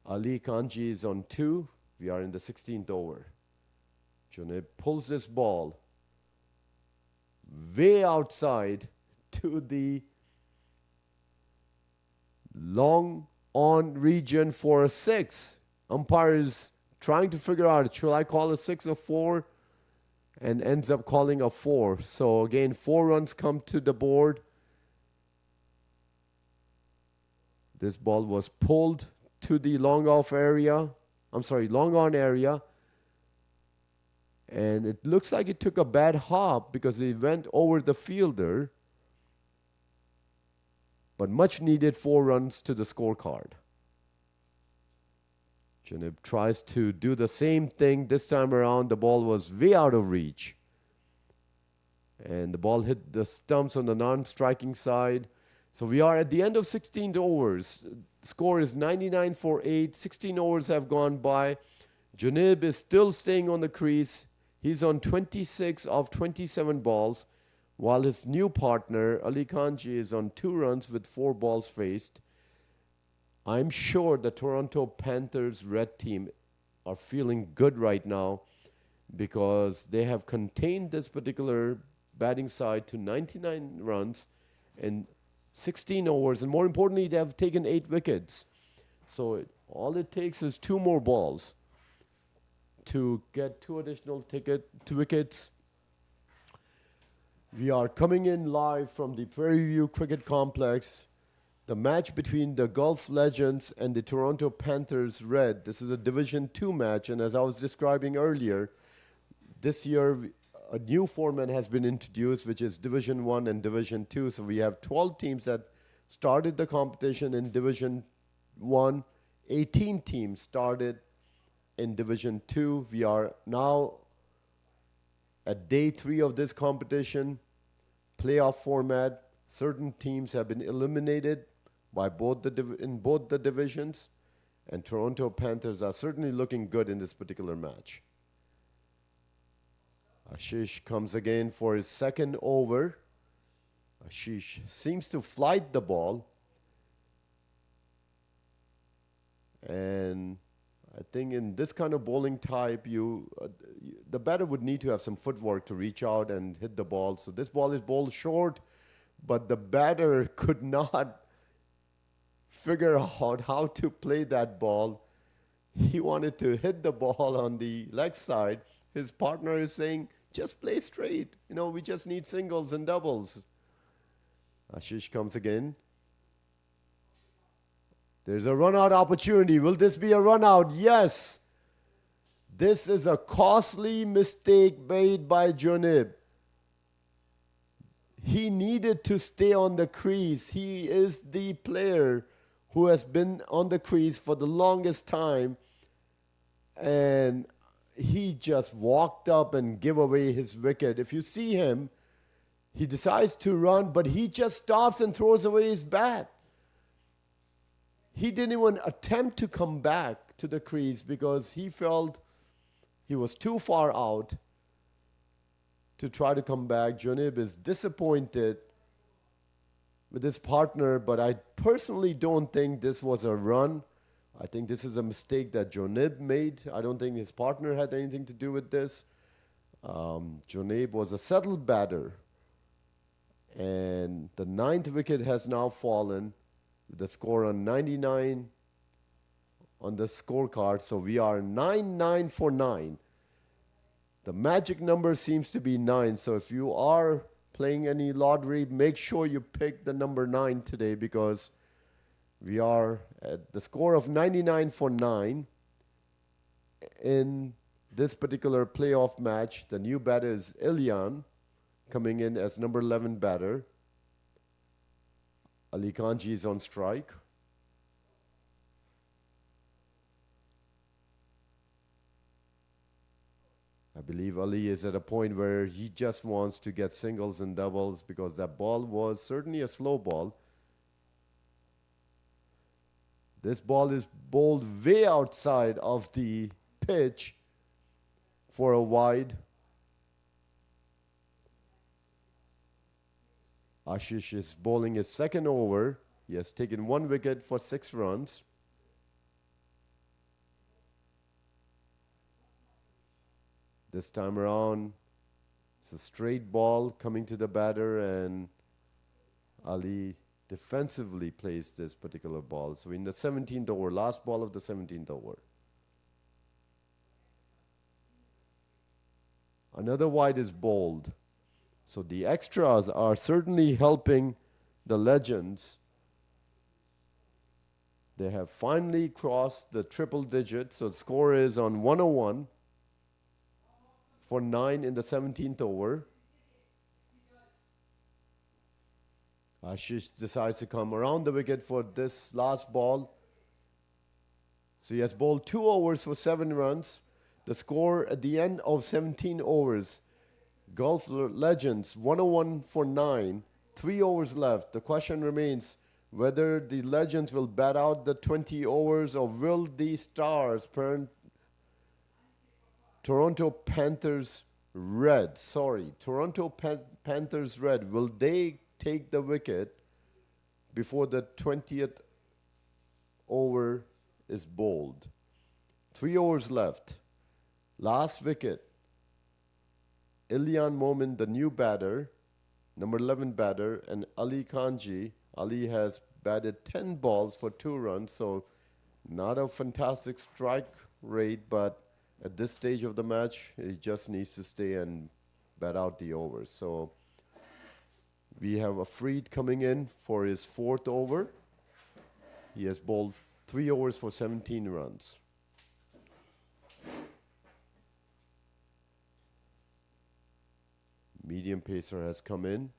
Ali Kanji is on 2. We are in the 16th over. Junib pulls this ball way outside to the long on region for a 6. Umpire is trying to figure out, should I call a 6 or 4? And ends up calling a 4. So again, 4 runs come to the board. This ball was pulled to the long on area. And it looks like it took a bad hop because it went over the fielder. But much needed 4 runs to the scorecard. Junib tries to do the same thing. This time around, the ball was way out of reach. And the ball hit the stumps on the non-striking side. So we are at the end of 16 overs. Score is 99 for 8. 16 overs have gone by. Junib is still staying on the crease. He's on 26 of 27 balls, while his new partner, Ali Kanji, is on 2 runs with 4 balls faced. I'm sure the Toronto Panthers red team are feeling good right now because they have contained this particular batting side to 99 runs in 16 overs. And more importantly, they have taken 8 wickets. So all it takes is 2 more balls to get 2 additional wickets. We are coming in live from the Prairie View Cricket Complex. The match between the Guelph Legends and the Toronto Panthers Red. This is a Division 2 match, and as I was describing earlier, this year a new format has been introduced, which is Division 1 and Division 2. So we have 12 teams that started the competition in Division 1. 18 teams started in Division 2. We are now at day 3 of this competition, playoff format. Certain teams have been eliminated by both the divisions, and Toronto Panthers are certainly looking good in this particular match. Ashish comes again for his second over. Ashish seems to flight the ball, and I think in this kind of bowling type, the batter would need to have some footwork to reach out and hit the ball. So this ball is bowled short, but the batter could not figure out how to play that ball. He wanted to hit the ball on the leg side. His partner is saying, just play straight. We just need singles and doubles. Ashish comes again. There's a run-out opportunity. Will this be a run-out? Yes. This is a costly mistake made by Junib. He needed to stay on the crease. He is the player who has been on the crease for the longest time. And he just walked up and gave away his wicket. If you see him, he decides to run, but he just stops and throws away his bat. He didn't even attempt to come back to the crease because he felt he was too far out to try to come back. Junib is disappointed with his partner, but I personally don't think this was a run. I think this is a mistake that Junib made. I don't think his partner had anything to do with this. Jonaib was a settled batter, and the ninth wicket has now fallen with the score on 99 on the scorecard. So we are 9-9 for 9. The magic number seems to be 9. So if you are playing any lottery, make sure you pick the number 9 today, because we are at the score of 99 for 9 in this particular playoff match. The new batter is Ilyan, coming in as number 11 batter. Ali Kanji is on strike. I believe Ali is at a point where he just wants to get singles and doubles, because that ball was certainly a slow ball. This ball is bowled way outside of the pitch for a wide. Ashish is bowling his second over. He has taken 1 wicket for 6 runs. This time around, it's a straight ball coming to the batter, and Ali defensively plays this particular ball. So in the 17th over, last ball of the 17th over. Another wide is bowled. So the extras are certainly helping the Legends. They have finally crossed the triple digit. So the score is on 101 for 9 in the 17th over. Ashish decides to come around the wicket for this last ball. So he has bowled 2 overs for 7 runs. The score at the end of 17 overs, Guelph Legends 101 for 9, 3 overs left. The question remains whether the Legends will bat out the 20 overs, or will the Stars, Toronto Panthers Red, Panthers Red, will they take the wicket before the 20th over is bowled? 3 overs left. Last wicket. Ilyan Momin, the new batter, number 11 batter, and Ali Kanji. Ali has batted 10 balls for 2 runs, so not a fantastic strike rate, but at this stage of the match, he just needs to stay and bat out the overs. So we have Afreed coming in for his 4th over. He has bowled 3 overs for 17 runs. Medium pacer has come in.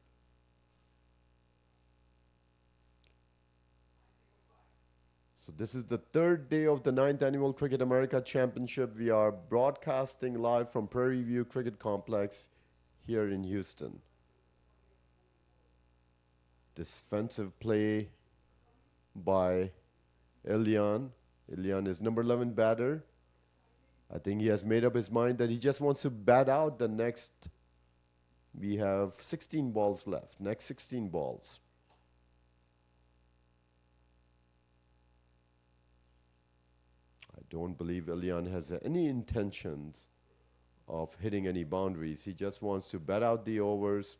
So this is the 3rd day of the 9th Annual Cricket America Championship. We are broadcasting live from Prairie View Cricket Complex here in Houston. Defensive play by Ilyan. Ilyan is number 11 batter. I think he has made up his mind that he just wants to bat out the next. We have 16 balls left. Next 16 balls. I don't believe Ilyan has any intentions of hitting any boundaries. He just wants to bat out the overs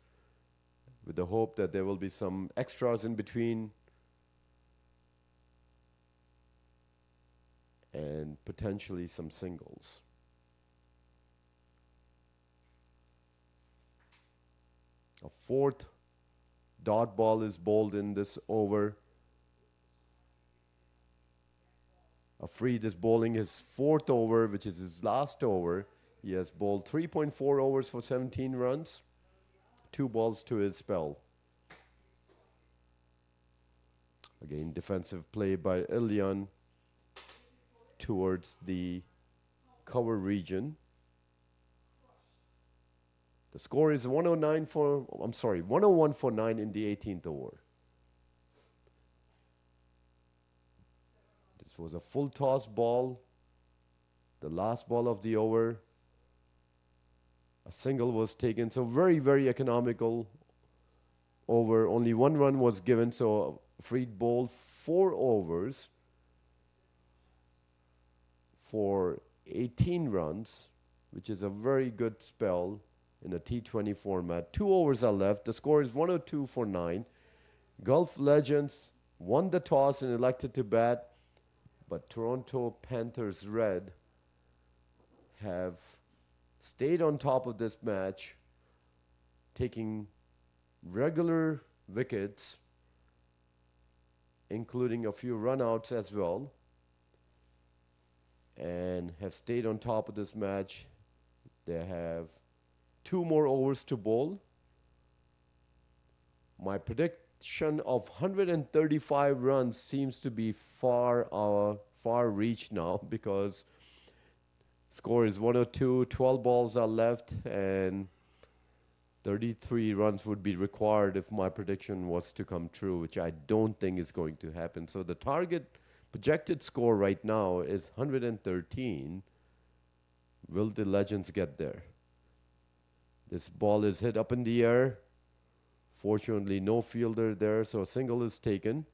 with the hope that there will be some extras in between and potentially some singles. A 4th dot ball is bowled in this over. Afreed is bowling his 4th over, which is his last over. He has bowled 3.4 overs for 17 runs, 2 balls to his spell. Again, defensive play by Ilyan towards the cover region. The score is 101 for 9 in the 18th over. This was a full toss ball, the last ball of the over. A single was taken, so very, very economical over. Only 1 run was given, so Freed bowled 4 overs for 18 runs. which is a very good spell in a T20 format. 2 overs are left. The score is 102 for 9. Guelph Legends won the toss and elected to bat, but Toronto Panthers Red have stayed on top of this match, taking regular wickets, including a few runouts as well, and have stayed on top of this match. They have 2 more overs to bowl. My prediction of 135 runs seems to be far reach now, because score is 102, 12 balls are left, and 33 runs would be required if my prediction was to come true, which I don't think is going to happen. So the target projected score right now is 113. Will the Legends get there? This ball is hit up in the air. Fortunately, no fielder there, so a single is taken.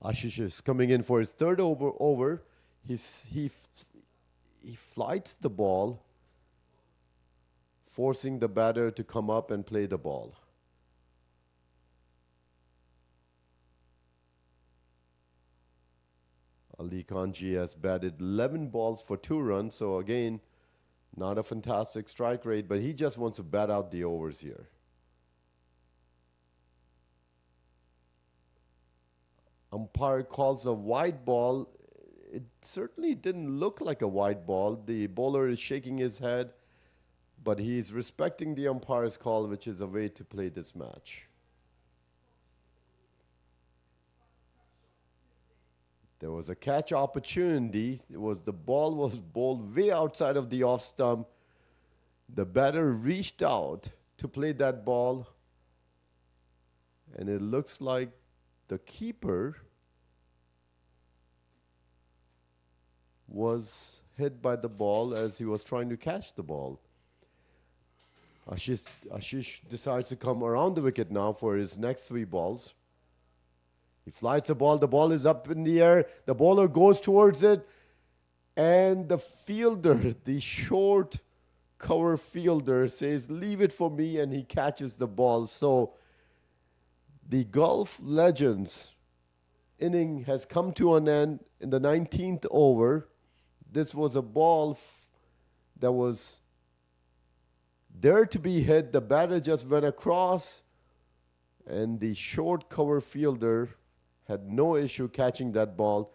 Ashish is coming in for his third over. He flights the ball, forcing the batter to come up and play the ball. Ali Khanji has batted 11 balls for 2 runs, so again, not a fantastic strike rate, but he just wants to bat out the overs here. Umpire calls a wide ball. It certainly didn't look like a wide ball. The bowler is shaking his head, but he's respecting the umpire's call, which is a way to play this match. There was a catch opportunity. The ball was bowled way outside of the off stump. The batter reached out to play that ball, and it looks like the keeper was hit by the ball as he was trying to catch the ball. Ashish decides to come around the wicket now for his next 3 balls. He flies the ball is up in the air, the bowler goes towards it, and the fielder, the short cover fielder, says, "Leave it for me," and he catches the ball. So the Guelph Legends inning has come to an end in the 19th over. This was a ball that was there to be hit. The batter just went across, and the short cover fielder had no issue catching that ball.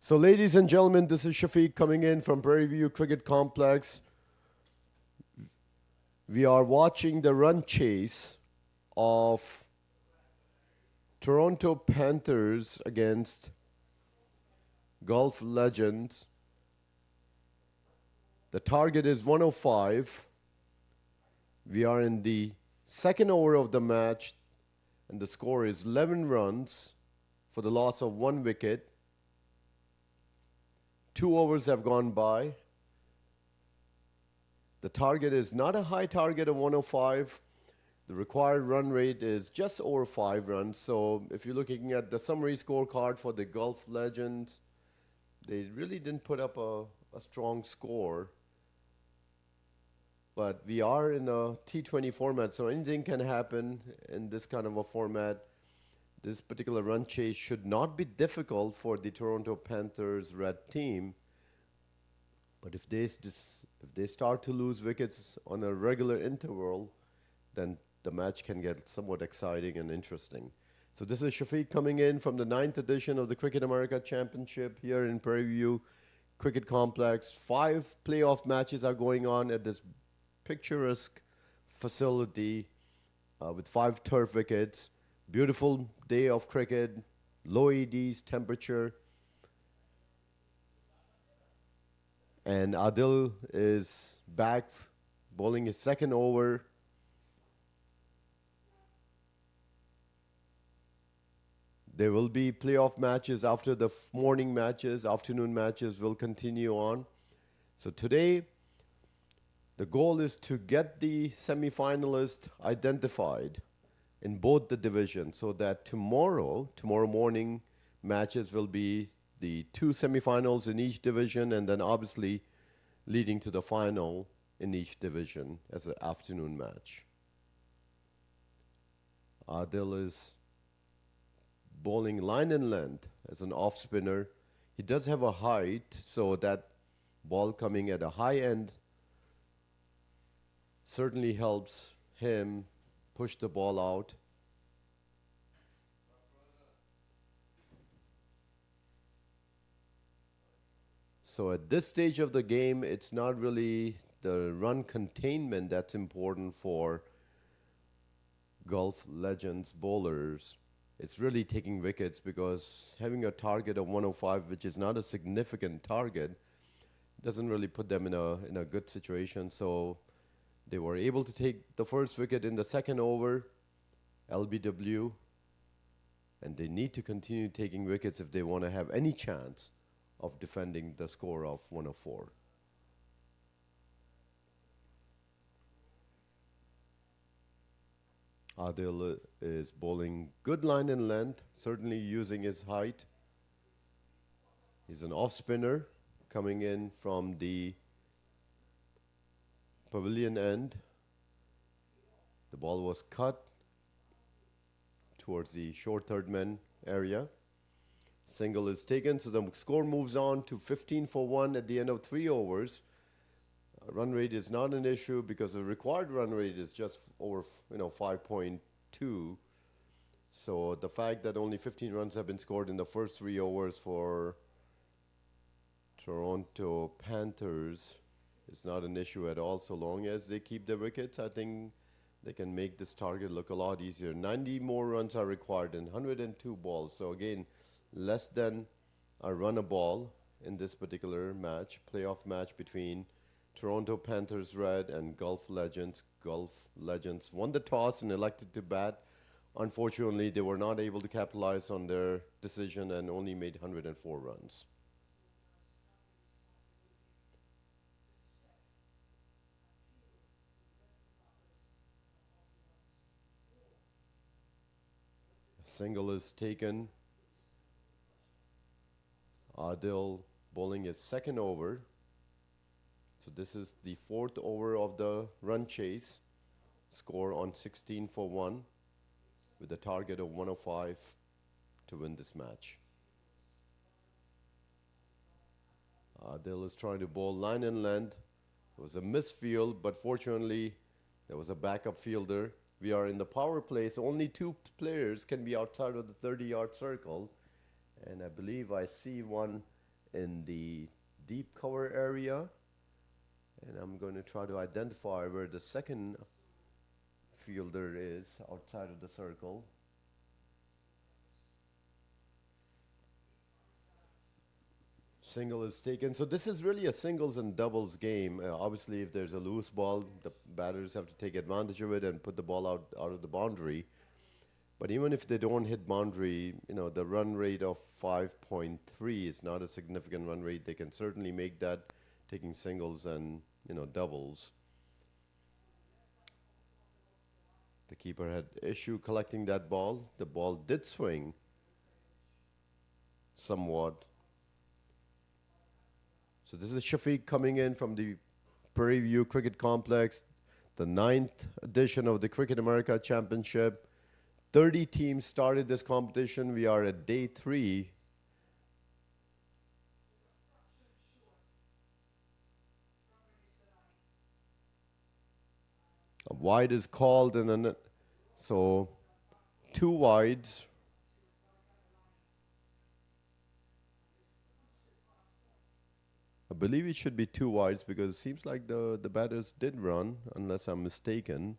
So, ladies and gentlemen, this is Shafiq coming in from Prairie View Cricket Complex. We are watching the run chase of Toronto Panthers against Guelph Legends. The target is 105. We are in the second over of the match, and the score is 11 runs for the loss of 1 wicket. 2 overs have gone by. The target is not a high target of 105. The required run rate is just over 5 runs. So if you're looking at the summary scorecard for the Guelph Legends, they really didn't put up a strong score. But we are in a T20 format, so anything can happen in this kind of a format. This particular run chase should not be difficult for the Toronto Panthers red team. But if they start to lose wickets on a regular interval, then the match can get somewhat exciting and interesting. So this is Shafiq coming in from the 9th edition of the Cricket America Championship here in Prairie View Cricket Complex. 5 playoff matches are going on at this picturesque facility with 5 turf wickets. Beautiful day of cricket, low EDs, temperature. And Adil is back bowling his second over. There will be playoff matches after the morning matches. Afternoon matches will continue on. So today, the goal is to get the semi-finalists identified in both the divisions so that tomorrow morning matches will be the 2 semifinals in each division and then obviously leading to the final in each division as an afternoon match. Adil is bowling line and length as an off spinner. He does have a height, so that ball coming at a high end certainly helps him push the ball out. So at this stage of the game, it's not really the run containment that's important for Guelph Legends bowlers. It's really taking wickets, because having a target of 105, which is not a significant target, doesn't really put them in a good situation. So they were able to take the first wicket in the second over, LBW, and they need to continue taking wickets if they want to have any chance of defending the score of 104. Adil is bowling good line and length, certainly using his height. He's an off spinner coming in from the pavilion end. The ball was cut towards the short third man area. Single is taken, so the score moves on to 15 for 1 at the end of 3 overs. Run rate is not an issue because the required run rate is just over 5.2. So the fact that only 15 runs have been scored in the first 3 overs for Toronto Panthers is not an issue at all. So long as they keep the wickets, I think they can make this target look a lot easier. 90 more runs are required in 102 balls. So again, less than a run a ball in this particular match, playoff match between Toronto Panthers Red and Guelph Legends. Guelph Legends won the toss and elected to bat. Unfortunately, they were not able to capitalize on their decision and only made 104 runs. A single is taken. Adil bowling his second over. So this is the 4th over of the run chase. Score on 16 for 1 with a target of 105 to win this match. Adil is trying to bowl line and length. It was a misfield, but fortunately there was a backup fielder. We are in the power play, so only 2 players can be outside of the 30-yard circle. And I believe I see one in the deep cover area. And I'm going to try to identify where the second fielder is outside of the circle. Single is taken. So this is really a singles and doubles game. Obviously, if there's a loose ball, the batters have to take advantage of it and put the ball out of the boundary. But even if they don't hit boundary, the run rate of 5.3 is not a significant run rate. They can certainly make that taking singles and, doubles. The keeper had issue collecting that ball. The ball did swing somewhat. So this is Shafiq coming in from the Prairie View Cricket Complex, the 9th edition of the Cricket America Championship. 30 teams started this competition. We are at day 3. A wide is called, and then so 2 wides. I believe it should be 2 wides because it seems like the batters did run, unless I'm mistaken.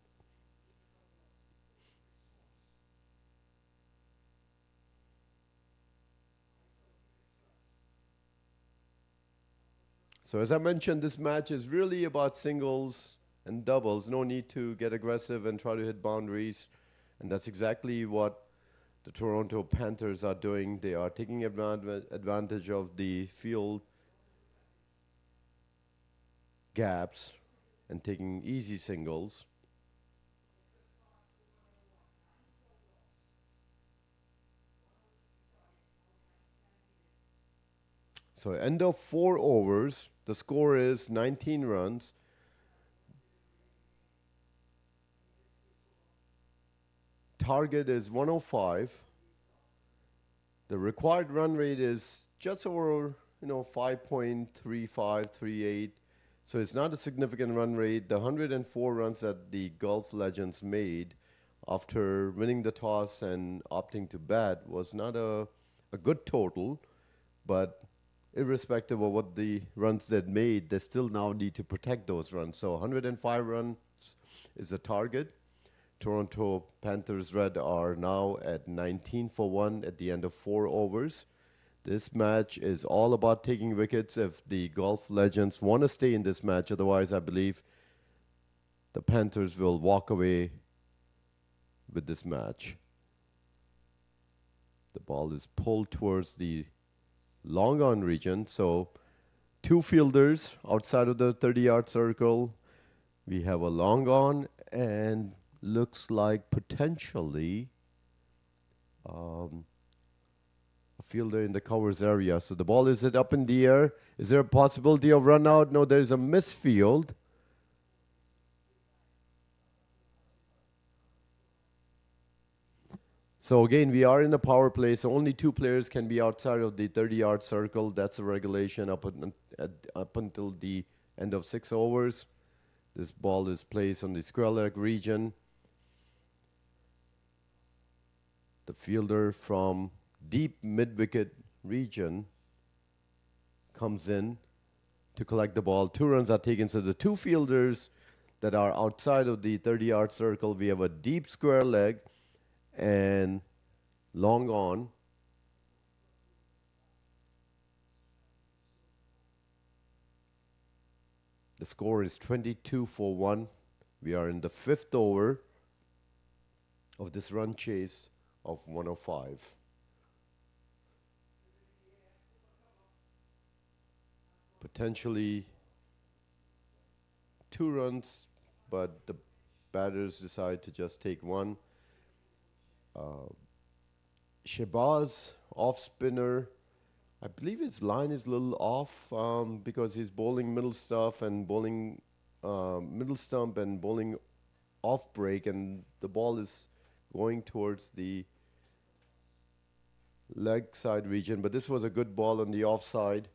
So as I mentioned, this match is really about singles and doubles. No need to get aggressive and try to hit boundaries. And that's exactly what the Toronto Panthers are doing. They are taking advantage of the field gaps and taking easy singles. So end of 4 overs. The score is 19 runs. Target is 105. The required run rate is just over, 5.3538. So it's not a significant run rate. The 104 runs that the Guelph Legends made after winning the toss and opting to bat was not a good total, but irrespective of what the runs they made, they still now need to protect those runs. So 105 runs is the target. Toronto Panthers Red are now at 19 for 1 at the end of 4 overs. This match is all about taking wickets if the Guelph Legends want to stay in this match. Otherwise, I believe the Panthers will walk away with this match. The ball is pulled towards the long on region. So 2 fielders outside of the 30-yard circle. We have a long on and looks like potentially a fielder in the covers area. So the ball is up in the air. Is there a possibility of run out? No, there is a misfield. So again, we are in the power play, so only 2 players can be outside of the 30-yard circle. That's a regulation up until the end of 6 overs. This ball is placed on the square leg region. The fielder from deep mid-wicket region comes in to collect the ball. 2 runs are taken. So the 2 fielders that are outside of the 30-yard circle, we have a deep square leg and long on. The score is 22 for 1. We are in the 5th over of this run chase of 105. Potentially 2 runs, but the batters decide to just take 1. Shabazz, off spinner. I believe his line is a little off because he's bowling middle stump and bowling off break, and the ball is going towards the leg side region. But this was a good ball on the offside.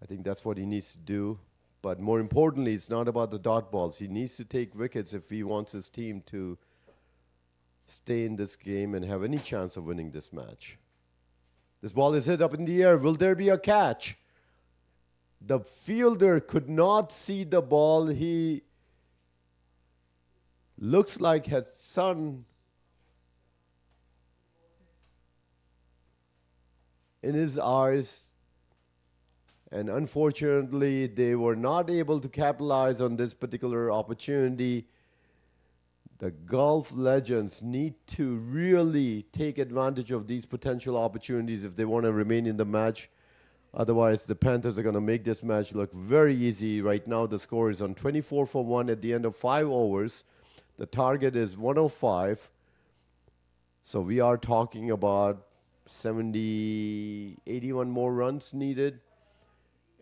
I think that's what he needs to do. But more importantly, it's not about the dot balls. He needs to take wickets if he wants his team to stay in this game and have any chance of winning this match. This ball is hit up in the air. Will there be a catch? The fielder could not see the ball. He looks like his sun in his eyes. And unfortunately, they were not able to capitalize on this particular opportunity. The Guelph Legends need to really take advantage of these potential opportunities if they want to remain in the match. Otherwise, the Panthers are going to make this match look very easy. Right now, the score is on 24 for 1 at the end of 5 overs. The target is 105. So we are talking about 81 more runs needed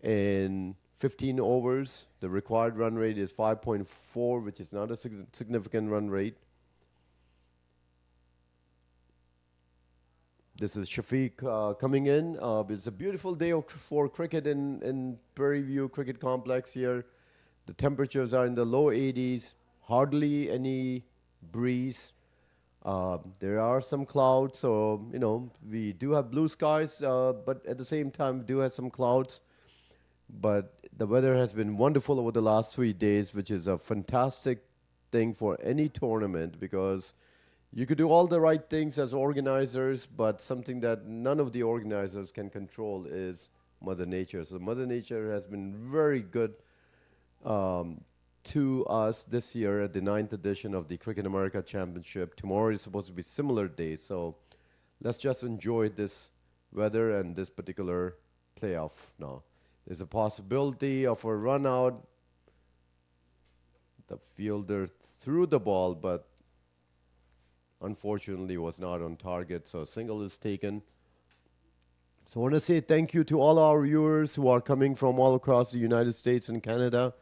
in 15 overs. The required run rate is 5.4, which is not a significant run rate. This is Shafiq coming in. It's a beautiful day for cricket in Prairie View Cricket Complex here. The temperatures are in the low 80s, hardly any breeze. There are some clouds, so, we do have blue skies, but at the same time, we do have some clouds. But the weather has been wonderful over the last 3 days, which is a fantastic thing for any tournament because you could do all the right things as organizers, but something that none of the organizers can control is Mother Nature. So Mother Nature has been very good to us this year at the 9th edition of the Cricket America Championship. Tomorrow is supposed to be a similar day, so let's just enjoy this weather and this particular playoff now. There's a possibility of a run out. The fielder threw the ball, but unfortunately was not on target, so a single is taken. So I want to say thank you to all our viewers who are coming from all across the United States and Canada.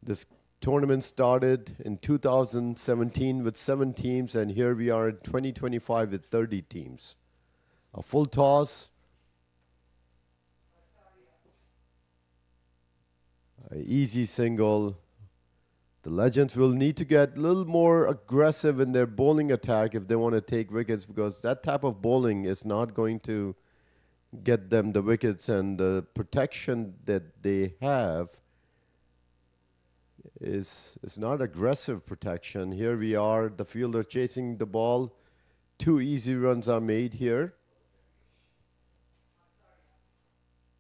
This tournament started in 2017 with 7 teams, and here we are in 2025 with 30 teams. A full toss. An easy single. The Legends will need to get a little more aggressive in their bowling attack if they want to take wickets, because that type of bowling is not going to get them the wickets, and the protection that they have is not aggressive protection. Here we are, the fielder chasing the ball. 2 easy runs are made here.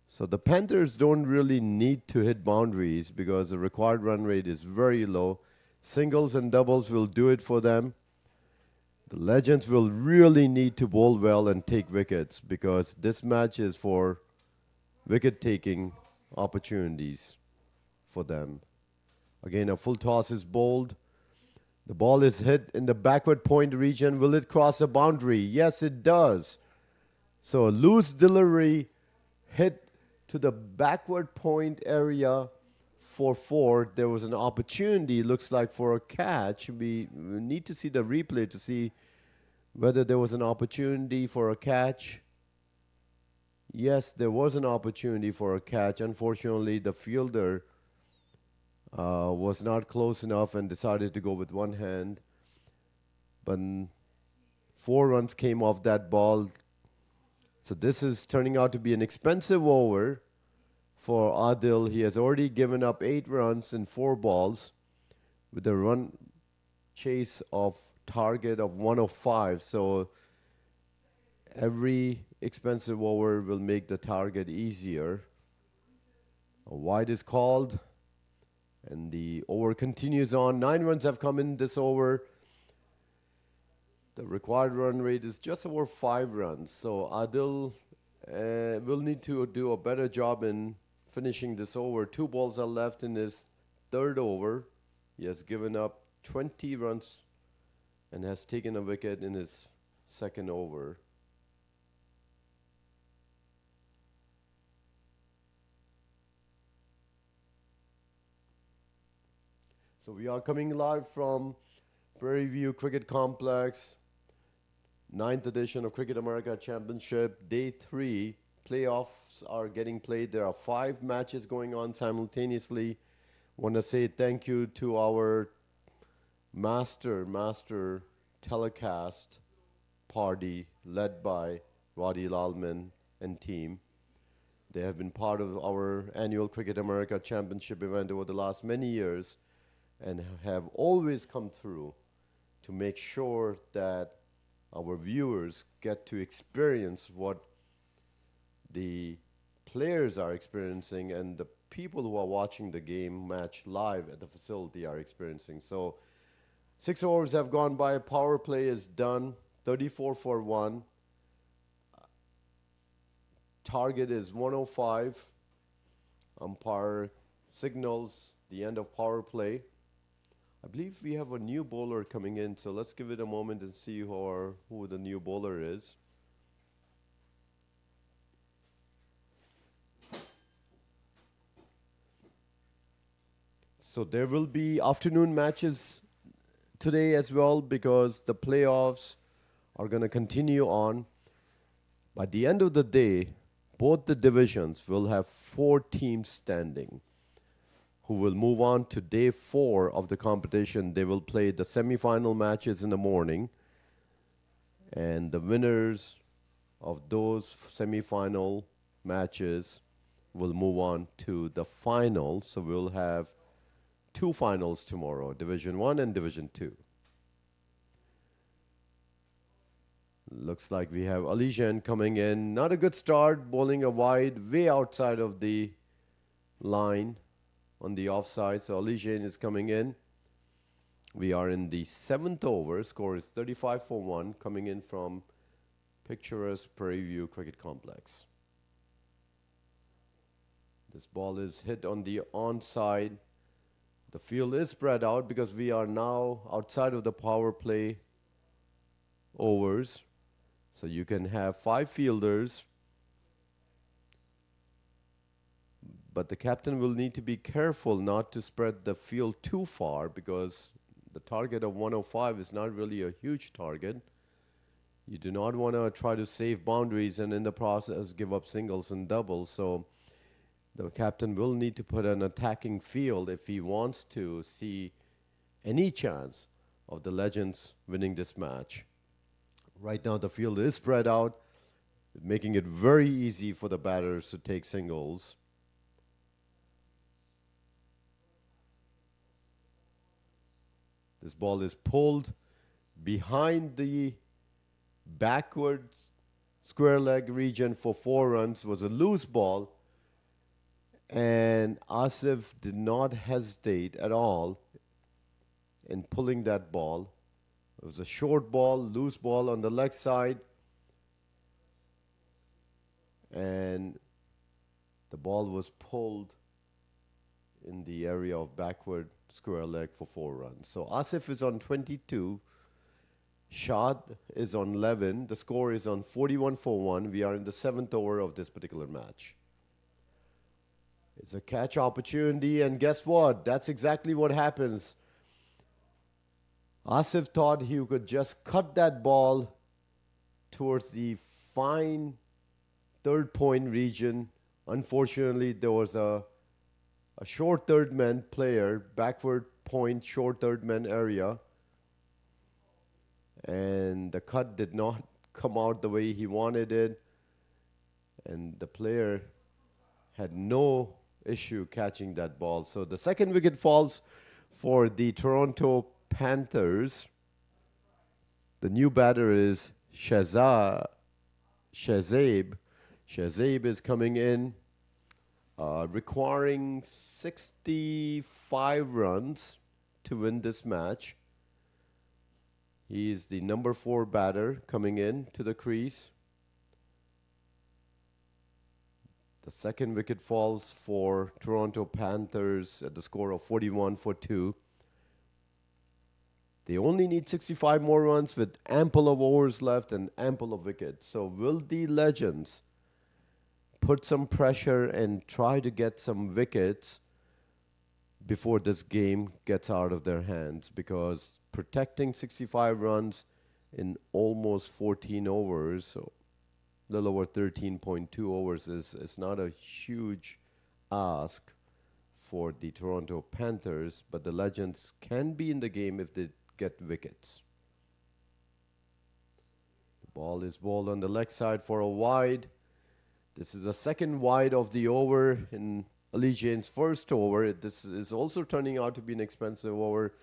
So the Panthers don't really need to hit boundaries because the required run rate is very low. Singles and doubles will do it for them. The Legends will really need to bowl well and take wickets because this match is for wicket-taking opportunities for them. Again, a full toss is bowled. The ball is hit in the backward point region. Will it cross the boundary? Yes, it does. So a loose delivery hit to the backward point area for 4. There was an opportunity, looks like, for a catch. We need to see the replay to see whether there was an opportunity for a catch. Yes, there was an opportunity for a catch. Unfortunately, the fielder was not close enough and decided to go with one hand. But 4 runs came off that ball. So this is turning out to be an expensive over for Adil. He has already given up 8 runs in 4 balls with a run chase of target of 105. So every expensive over will make the target easier. A wide is called, and the over continues on. 9 runs have come in this over. The required run rate is just over 5 runs. So Adil will need to do a better job in finishing this over. 2 balls are left in his 3rd over. He has given up 20 runs and has taken a wicket in his 2nd over. So we are coming live from Prairie View Cricket Complex. 9th edition of Cricket America Championship, Day 3. Playoffs are getting played. There are 5 matches going on simultaneously. Want to say thank you to our master telecast party led by Roddy Lalman and team. They have been part of our annual Cricket America Championship event over the last many years and have always come through to make sure that our viewers get to experience what the players are experiencing and the people who are watching the game match live at the facility are experiencing. So 6 overs have gone by, power play is done, 34 for 1. Target is 105. Umpire signals the end of power play. I believe we have a new bowler coming in, so let's give it a moment and see who the new bowler is. So there will be afternoon matches today as well because the playoffs are going to continue on. By the end of the day, both the divisions will have 4 teams standing who will move on to day 4 of the competition. They will play the semi-final matches in the morning, and the winners of those semi-final matches will move on to the final. So we'll have 2 finals tomorrow, Division 1 and Division 2. Looks like we have Ali Jain coming in. Not a good start, bowling a wide, way outside of the line on the offside. So Ali Jain is coming in. We are in the 7th over. Score is 35 for 1, coming in from picturesque Prairie View Cricket Complex. This ball is hit on the onside. The field is spread out because we are now outside of the power play overs. So you can have 5 fielders, but the captain will need to be careful not to spread the field too far because the target of 105 is not really a huge target. You do not want to try to save boundaries and in the process give up singles and doubles. So the captain will need to put an attacking field if he wants to see any chance of the Legends winning this match. Right now the field is spread out, making it very easy for the batters to take singles. This ball is pulled behind the backward square leg region for 4 runs. It was a loose ball, and Asif did not hesitate at all in pulling that ball. It was a short ball, loose ball on the leg side, and the ball was pulled in the area of backward square leg for 4 runs. So Asif is on 22. Shad is on 11. The score is on 41 for 1. We are in the 7th over of this particular match. It's a catch opportunity, and guess what? That's exactly what happens. Asif thought he could just cut that ball towards the fine 3rd point region. Unfortunately, there was a short 3rd man player, backward point, short 3rd man area, and the cut did not come out the way he wanted it, and the player had no issue catching that ball. So the 2nd wicket falls for the Toronto Panthers. The new batter is Shahzaib. Shahzaib is coming in, requiring 65 runs to win this match. He is the number 4 batter coming in to the crease. The 2nd wicket falls for Toronto Panthers at the score of 41 for 2. They only need 65 more runs with ample of overs left and ample of wickets. So will the Legends put some pressure and try to get some wickets before this game gets out of their hands? Because protecting 65 runs in almost 14 overs, so a little over 13.2 overs, is not a huge ask for the Toronto Panthers, but the Legends can be in the game if they get wickets. The Ball is bowled on the leg side for a wide. This is the second wide of the over in Ali Jain's first over. This is also turning out to be an expensive over.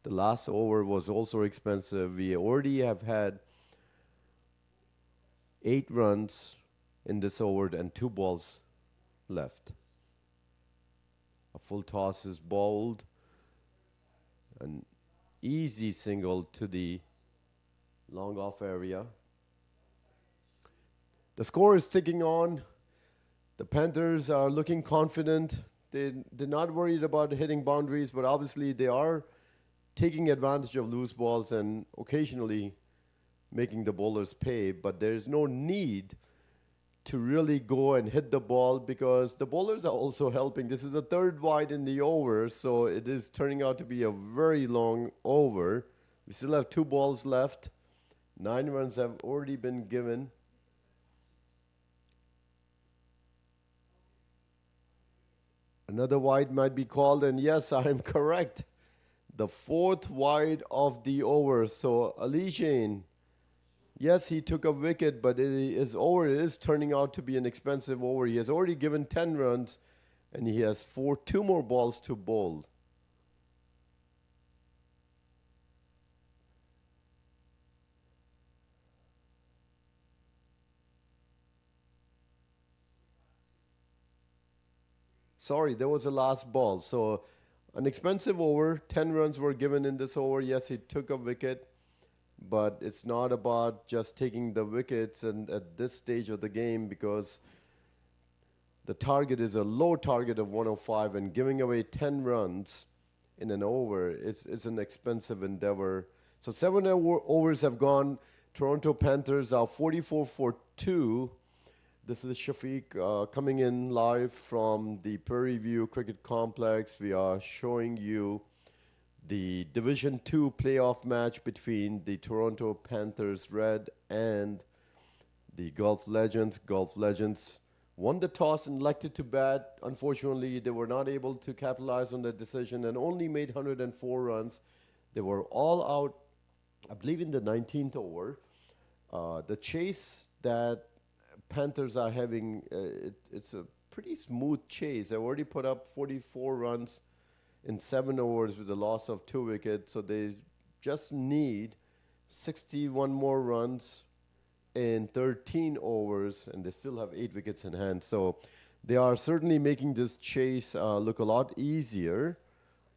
The last over was also expensive. We already have had 8 runs in this over and 2 balls left. A full toss is bowled. An easy single to the long off area. The score is ticking on. The Panthers are looking confident. They're not worried about hitting boundaries, but obviously they are taking advantage of loose balls and occasionally making the bowlers pay. But there's no need to really go and hit the ball because the bowlers are also helping. This is the third wide in the over, so it is turning out to be a very long over. We still have 2 balls left. 9 runs have already been given. Another wide might be called, and yes, I am correct. The 4th wide of the over. So Ali Jain, yes, he took a wicket, but his over is turning out to be an expensive over. He has already given 10 runs, and he has 2 more balls to bowl. Sorry, there was a last ball. So an expensive over. 10 runs were given in this over. Yes, he took a wicket, but it's not about just taking the wickets and at this stage of the game because the target is a low target of 105 and giving away 10 runs in an over, it's an expensive endeavor. So 7 overs have gone. Toronto Panthers are 44 for 2. This is Shafiq coming in live from the Prairie View Cricket Complex. We are showing you the Division 2 playoff match between the Toronto Panthers Red and the Guelph Legends. Guelph Legends won the toss and elected to bat. Unfortunately, they were not able to capitalize on that decision and only made 104 runs. They were all out, I believe, in the 19th over. The chase that Panthers are having, it's a pretty smooth chase. They've already put up 44 runs in 7 overs with a loss of 2 wickets. So they just need 61 more runs in 13 overs, and they still have 8 wickets in hand. So they are certainly making this chase look a lot easier.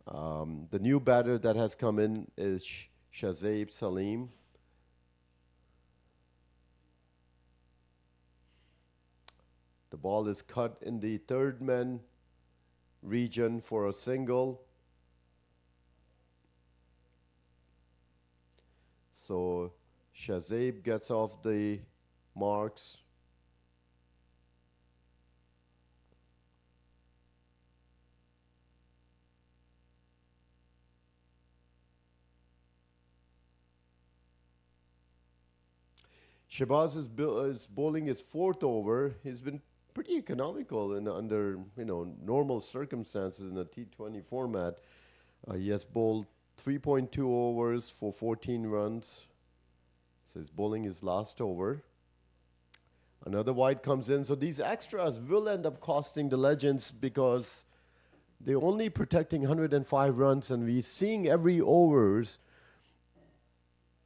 The new batter that has come in is Shazib Salim. The ball is cut in the third man region for a single. So Shazib gets off the marks. Shabazz is bowling his 4th over. He's been pretty economical under normal circumstances in a T20 format. He has bowled 3.2 overs for 14 runs. So he's bowling his last over. Another wide comes in. So these extras will end up costing the Legends because they're only protecting 105 runs, and we're seeing every over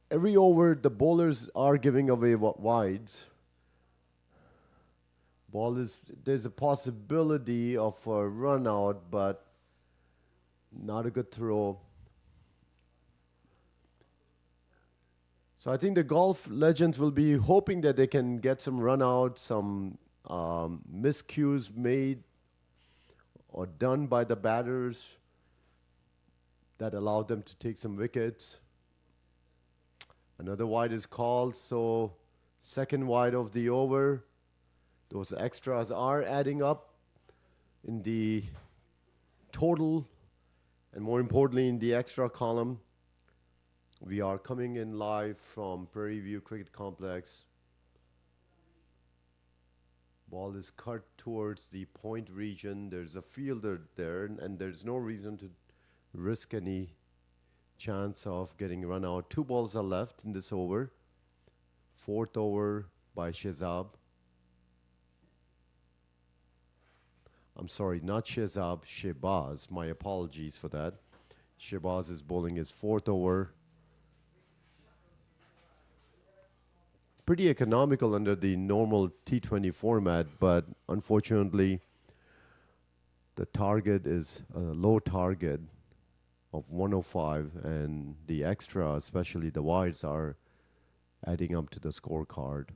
the bowlers are giving away wides. There's a possibility of a run out, but not a good throw. So I think the Guelph Legends will be hoping that they can get some run out, some miscues made or done by the batters that allowed them to take some wickets. Another wide is called, so second wide of the over. Those extras are adding up in the total and more importantly in the extra column. We are coming in live from Prairie View Cricket Complex. Ball is cut towards the point region. There's a fielder there and there's no reason to risk any chance of getting run out. 2 balls are left in this over. Fourth over by Shezab. I'm sorry, not Shezab, Shebaz. My apologies for that. Shebaz is bowling his fourth over. Pretty economical under the normal T20 format, but unfortunately, the target is a low target of 105, and the extra, especially the wides, are adding up to the scorecard.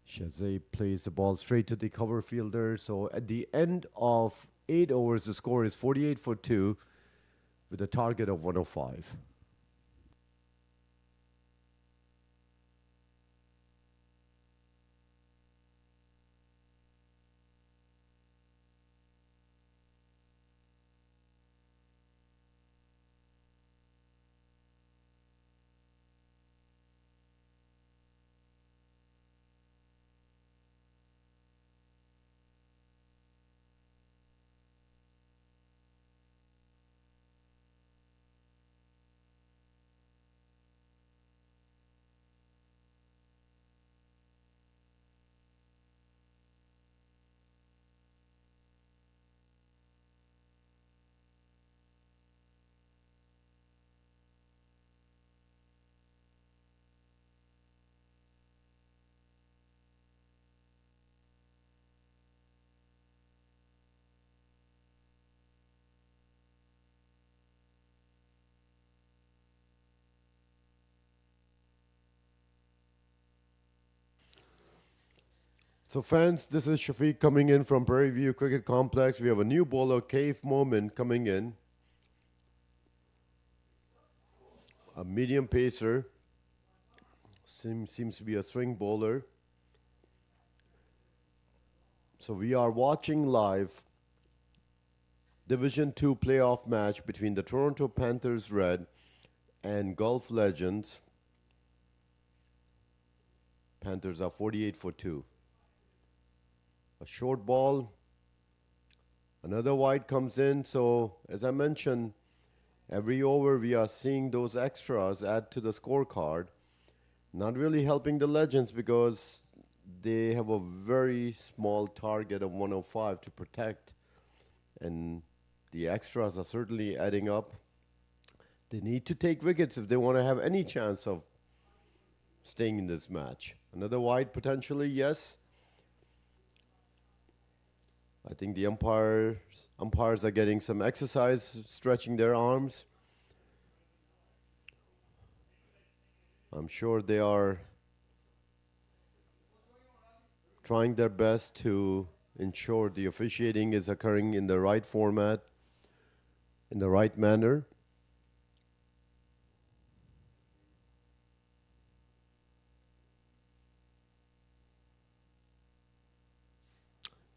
Shazay plays the ball straight to the cover fielder. So at the end of 8 overs, the score is 48 for 2 with a target of 105. So fans, this is Shafiq coming in from Prairie View Cricket Complex. We have a new bowler, Cave Moment, coming in. A medium pacer. Seems to be a swing bowler. So we are watching live Division 2 playoff match between the Toronto Panthers Red and Guelph Legends. Panthers are 48 for 2. A short ball. Another wide comes in. So as I mentioned, every over we are seeing those extras add to the scorecard. Not really helping the Legends because they have a very small target of 105 to protect. And the extras are certainly adding up. They need to take wickets if they want to have any chance of staying in this match. Another wide potentially, yes. I think the umpires are getting some exercise, stretching their arms. I'm sure they are trying their best to ensure the officiating is occurring in the right format, in the right manner.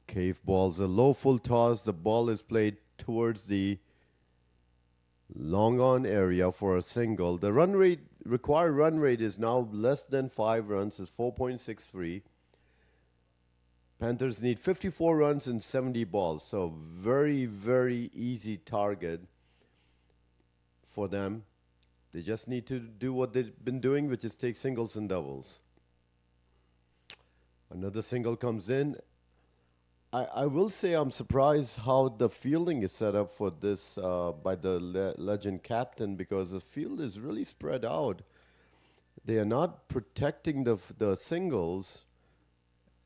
Cave balls a low full toss. The ball is played towards the long on area for a single. The required run rate is now less than 5 runs, is 4.63. Panthers need 54 runs and 70 balls. So very, very easy target for them. They just need to do what they've been doing, which is take singles and doubles. Another single comes in. I will say I'm surprised how the fielding is set up for this by the Legend captain, because the field is really spread out. They are not protecting the singles,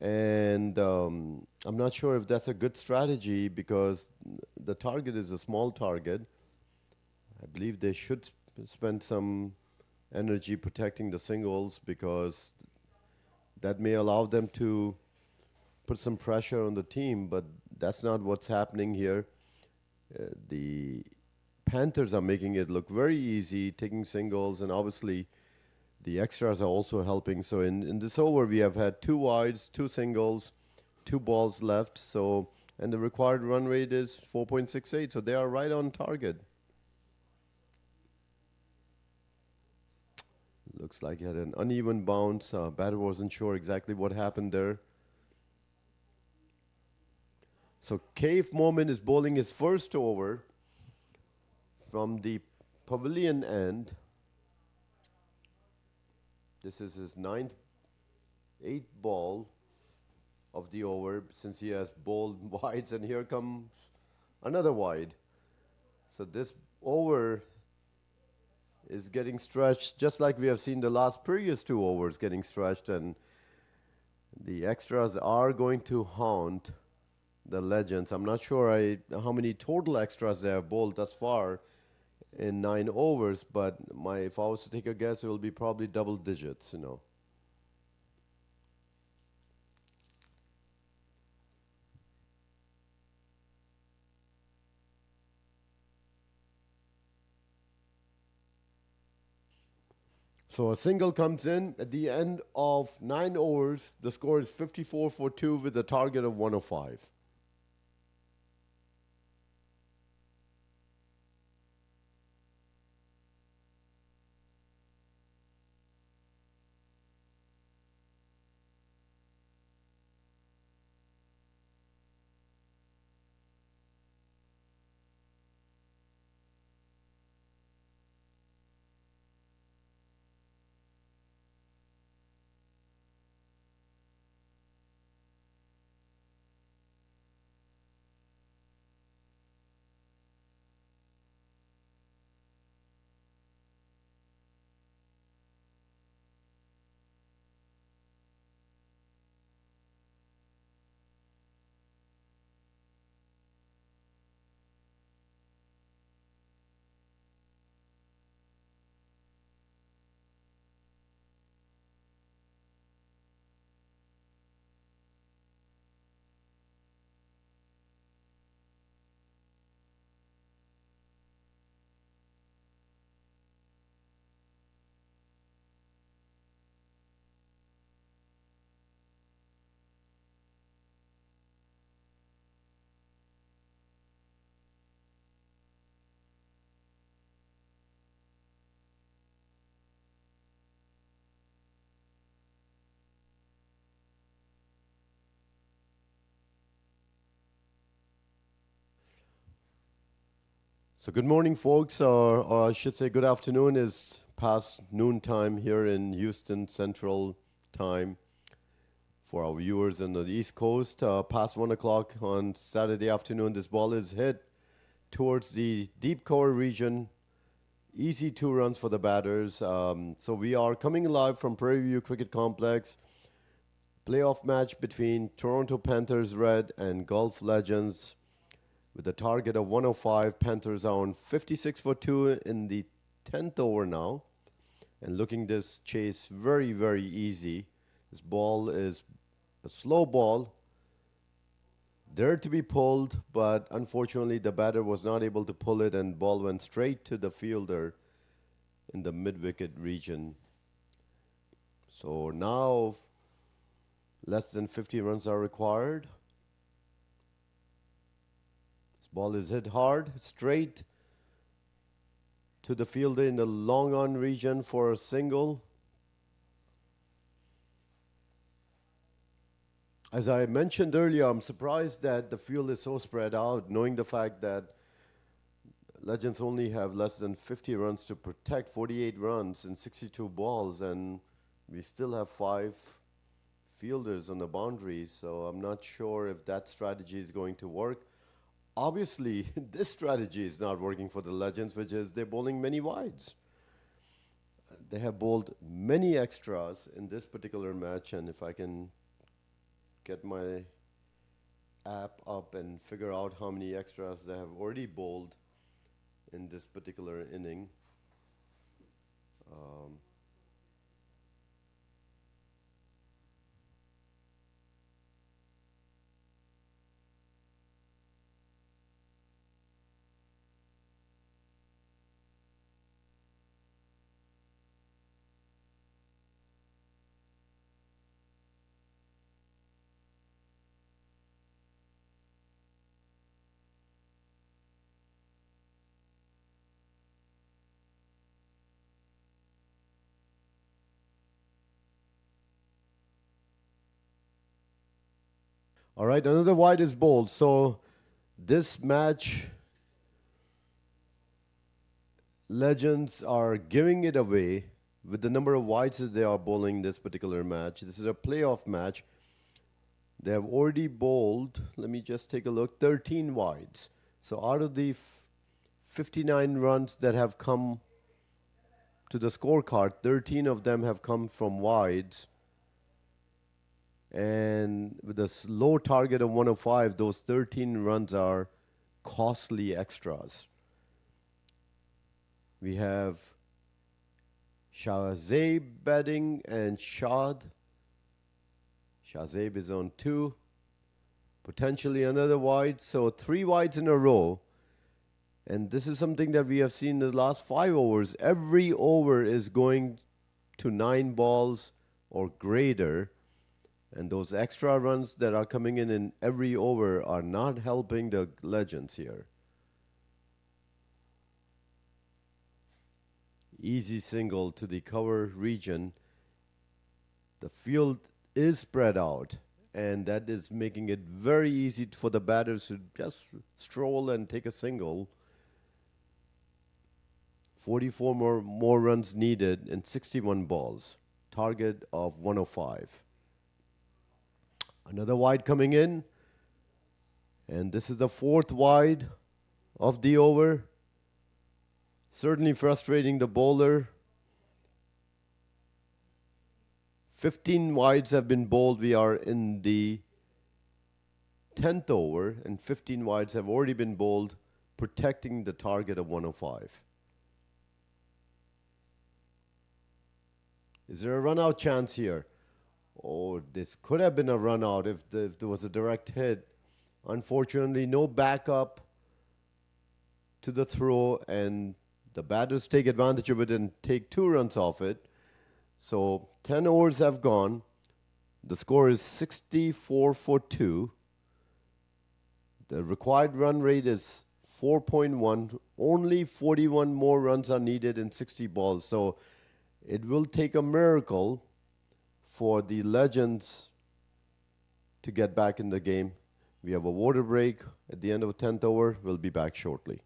and I'm not sure if that's a good strategy because the target is a small target. I believe they should spend some energy protecting the singles because that may allow them to put some pressure on the team, but that's not what's happening here. The Panthers are making it look very easy, taking singles, and obviously the extras are also helping. So in this over, we have had 2 wides, 2 singles, 2 balls left. So, and the required run rate is 4.68. So they are right on target. Looks like he had an uneven bounce. Batter wasn't sure exactly what happened there. So Cave Moment is bowling his first over. from the pavilion end. This is his eighth ball of the over since he has bowled wides, and here comes another wide. So this over is getting stretched just like we have seen the last previous two overs getting stretched, and the extras are going to haunt the Legends. I'm not sure how many total extras they have bowled thus far in 9 overs, but if I was to take a guess, it will be probably double digits, So a single comes in at the end of 9 overs. The score is 54 for 2 with a target of 105. So good morning, folks, or I should say good afternoon. Is past noon time here in Houston Central Time for our viewers on the East Coast. Past 1 o'clock on Saturday afternoon, this ball is hit towards the deep cover region. Easy 2 runs for the batters. So we are coming live from Prairie View Cricket Complex. Playoff match between Toronto Panthers Red and Guelph Legends. With a target of 105, Panthers are on 56 for 2 in the 10th over now. And looking this chase very, very easy. This ball is a slow ball. There to be pulled, but unfortunately the batter was not able to pull it, and ball went straight to the fielder in the mid-wicket region. So now less than 50 runs are required. Ball is hit hard, straight to the fielder in the long on region for a single. As I mentioned earlier, I'm surprised that the field is so spread out, knowing the fact that Legends only have less than 50 runs to protect, 48 runs in 62 balls, and we still have 5 fielders on the boundary, so I'm not sure if that strategy is going to work. Obviously, this strategy is not working for the Legends, which is they're bowling many wides. They have bowled many extras in this particular match, and if I can get my app up and figure out how many extras they have already bowled in this particular inning. All right, another wide is bowled. So this match Legends are giving it away with the number of wides that they are bowling this particular match. This is a playoff match. They have already bowled, let me just take a look, 13 wides. So out of the 59 runs that have come to the scorecard, 13 of them have come from wides. And with a low target of 105, those 13 runs are costly extras. We have Shahzaib batting and Shad. Shahzaib is on 2. Potentially another wide. So 3 wides in a row. And this is something that we have seen in the last 5 overs. Every over is going to 9 balls or greater. And those extra runs that are coming in every over are not helping the Legends here. Easy single to the cover region. The field is spread out, and that is making it very easy for the batters to just stroll and take a single. 44 more runs needed in 61 balls. Target of 105. Another wide coming in, and this is the 4th wide of the over. Certainly frustrating the bowler. 15 wides have been bowled. We are in the 10th over, and 15 wides have already been bowled, protecting the target of 105. Is there a run-out chance here? Oh, this could have been a run-out if there was a direct hit. Unfortunately, no backup to the throw, and the batters take advantage of it and take 2 runs off it. So 10 overs have gone. The score is 64 for 2. The required run rate is 4.1. Only 41 more runs are needed in 60 balls. So it will take a miracle for the Legends to get back in the game. We have a water break at the end of the 10th over. We'll be back shortly.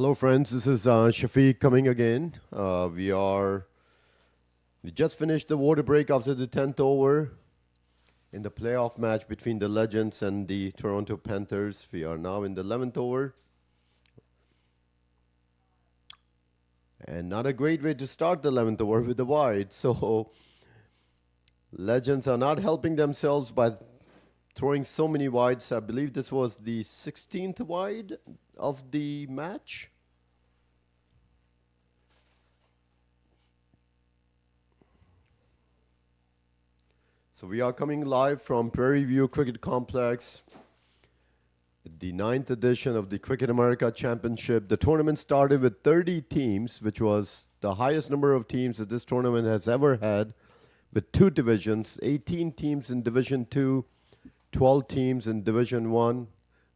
Hello, friends. This is Shafiq coming again. We just finished the water break after the 10th over in the playoff match between the Legends and the Toronto Panthers. We are now in the 11th over. And not a great way to start the 11th over with the wide. So Legends are not helping themselves by throwing so many wides. I believe this was the 16th wide of the match. So we are coming live from Prairie View Cricket Complex, the 9th edition of the Cricket America Championship. The tournament started with 30 teams, which was the highest number of teams that this tournament has ever had, with 2 divisions, 18 teams in Division 2, 12 teams in Division 1.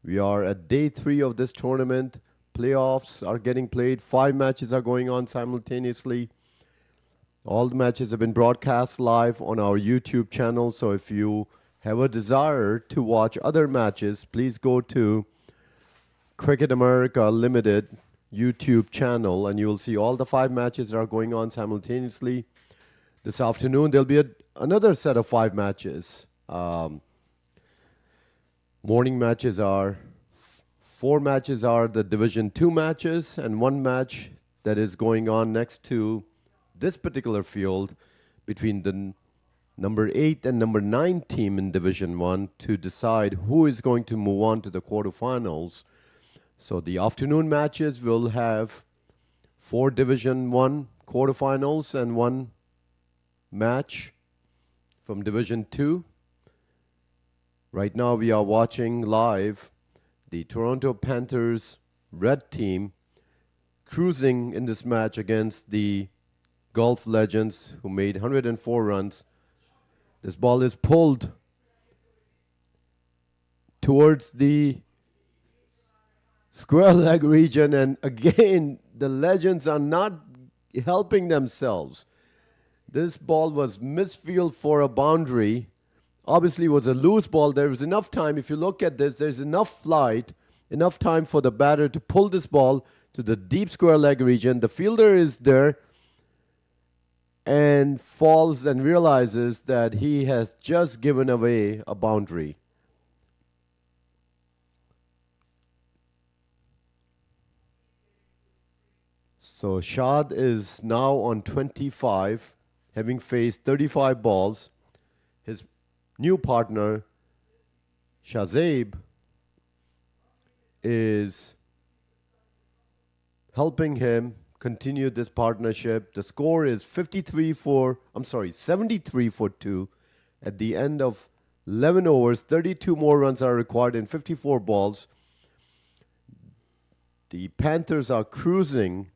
We are at day 3 of this tournament. Playoffs are getting played. 5 matches are going on simultaneously. All the matches have been broadcast live on our YouTube channel. So if you have a desire to watch other matches, please go to Cricket America Limited YouTube channel and you will see all the 5 matches that are going on simultaneously. This afternoon, there'll be another set of 5 matches. Morning matches are 4 matches are the Division 2 matches and 1 match that is going on next to this particular field between the number 8 and number 9 team in Division 1 to decide who is going to move on to the quarterfinals. So the afternoon matches will have 4 Division 1 quarterfinals and 1 match from Division 2. Right now we are watching live the Toronto Panthers red team cruising in this match against the Guelph Legends, who made 104 runs. This ball is pulled towards the square leg region, and again, the Legends are not helping themselves. This ball was misfield for a boundary. Obviously, it was a loose ball. There was enough time. If you look at this, there's enough flight, enough time for the batter to pull this ball to the deep square leg region. The fielder is there and falls and realizes that he has just given away a boundary. So Shad is now on 25, having faced 35 balls. His new partner, Shazib, is helping him continue this partnership. The score is 73 for 2 at the end of 11 overs. 32 more runs are required in 54 balls. The Panthers are cruising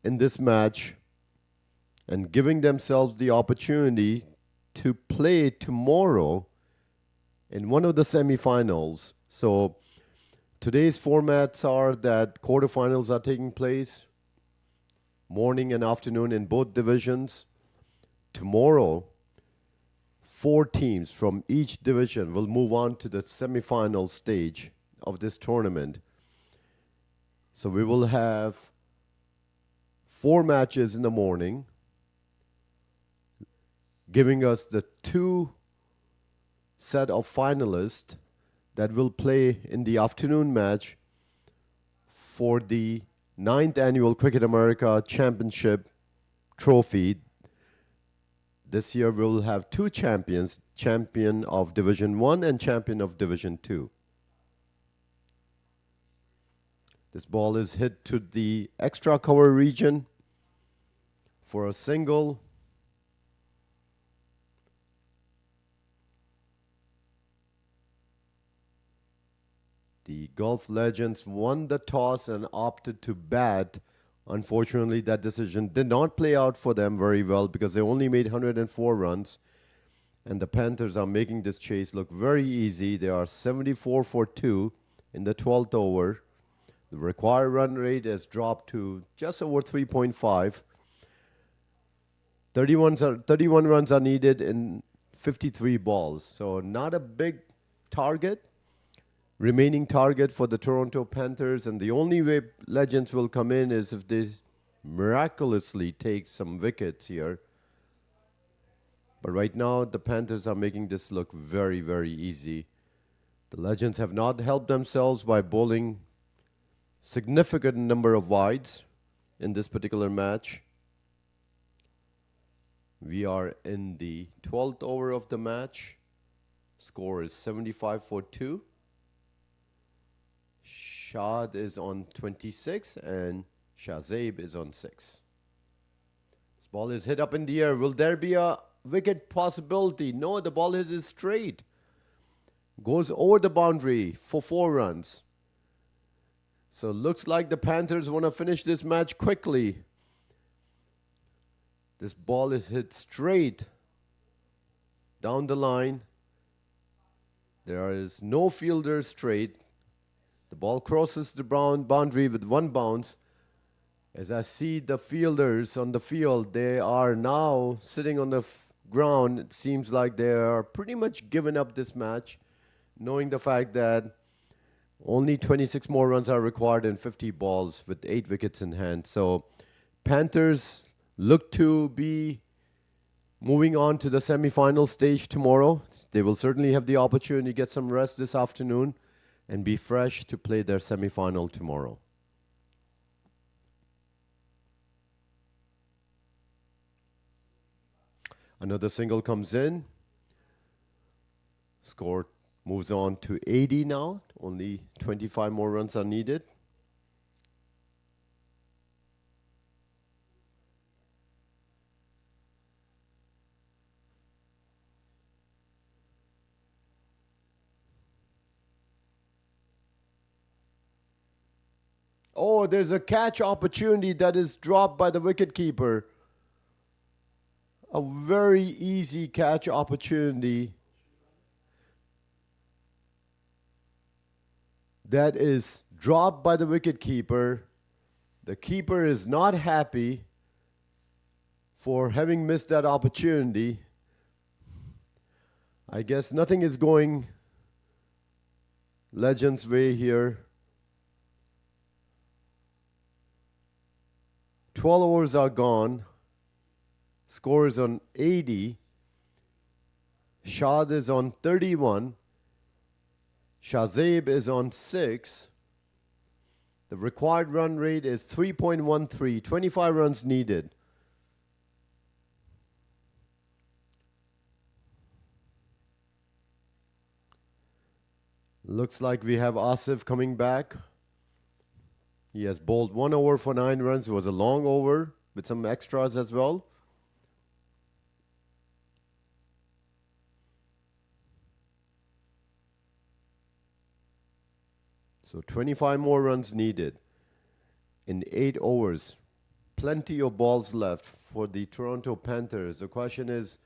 in this match and giving themselves the opportunity to play tomorrow in one of the semifinals. So today's formats are that quarterfinals are taking place morning and afternoon in both divisions. Tomorrow, 4 teams from each division will move on to the semifinal stage of this tournament. So we will have 4 matches in the morning, giving us the 2 set of finalists that will play in the afternoon match for the 9th annual Cricket America Championship trophy. This year we will have 2 champions, champion of Division 1 and champion of Division 2. This ball is hit to the extra cover region for a single. The Guelph Legends won the toss and opted to bat. Unfortunately, that decision did not play out for them very well because they only made 104 runs. And the Panthers are making this chase look very easy. They are 74 for 2 in the 12th over. The required run rate has dropped to just over 3.5. 31 runs are needed in 53 balls. So not a big target, remaining target for the Toronto Panthers, and the only way Legends will come in is if they miraculously take some wickets here. But right now, the Panthers are making this look very, very easy. The Legends have not helped themselves by bowling significant number of wides in this particular match. We are in the 12th over of the match. Score is 75 for 2. Shad is on 26 and Shazib is on 6. This ball is hit up in the air. Will there be a wicket possibility? No, the ball hit is straight. Goes over the boundary for 4 runs. So looks like the Panthers want to finish this match quickly. This ball is hit straight down the line. There is no fielder straight. The ball crosses the boundary with 1 bounce. As I see the fielders on the field, they are now sitting on the ground. It seems like they are pretty much giving up this match, knowing the fact that only 26 more runs are required in 50 balls with 8 wickets in hand. So Panthers look to be moving on to the semi-final stage tomorrow. They will certainly have the opportunity to get some rest this afternoon and be fresh to play their semi-final tomorrow. Another single comes in. Score moves on to 80 now. Only 25 more runs are needed. Oh, there's a catch opportunity that is dropped by the wicketkeeper. A very easy catch opportunity that is dropped by the wicketkeeper. The keeper is not happy for having missed that opportunity. I guess nothing is going Legends' way here. 12 overs are gone. Score is on 80. Shad is on 31. Shazib is on 6. The required run rate is 3.13. 25 runs needed. Looks like we have Asif coming back. He has bowled 1 over for 9 runs. It was a long over with some extras as well. So 25 more runs needed in 8 overs. Plenty of balls left for the Toronto Panthers. The question is,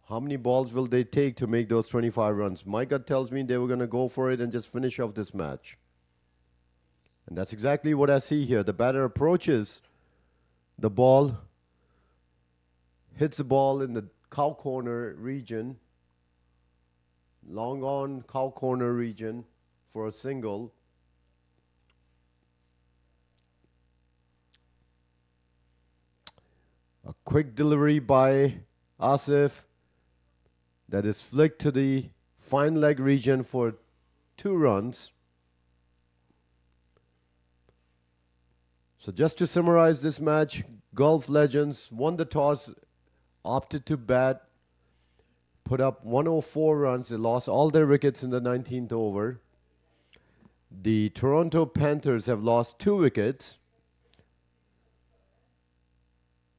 how many balls will they take to make those 25 runs? My gut tells me they were going to go for it and just finish off this match. And that's exactly what I see here. The batter approaches the ball, hits the ball in the cow corner region, long on cow corner region for a single. A quick delivery by Asif that is flicked to the fine leg region for 2 runs. So just to summarize this match, Guelph Legends won the toss, opted to bat, put up 104 runs. They lost all their wickets in the 19th over. The Toronto Panthers have lost 2 wickets.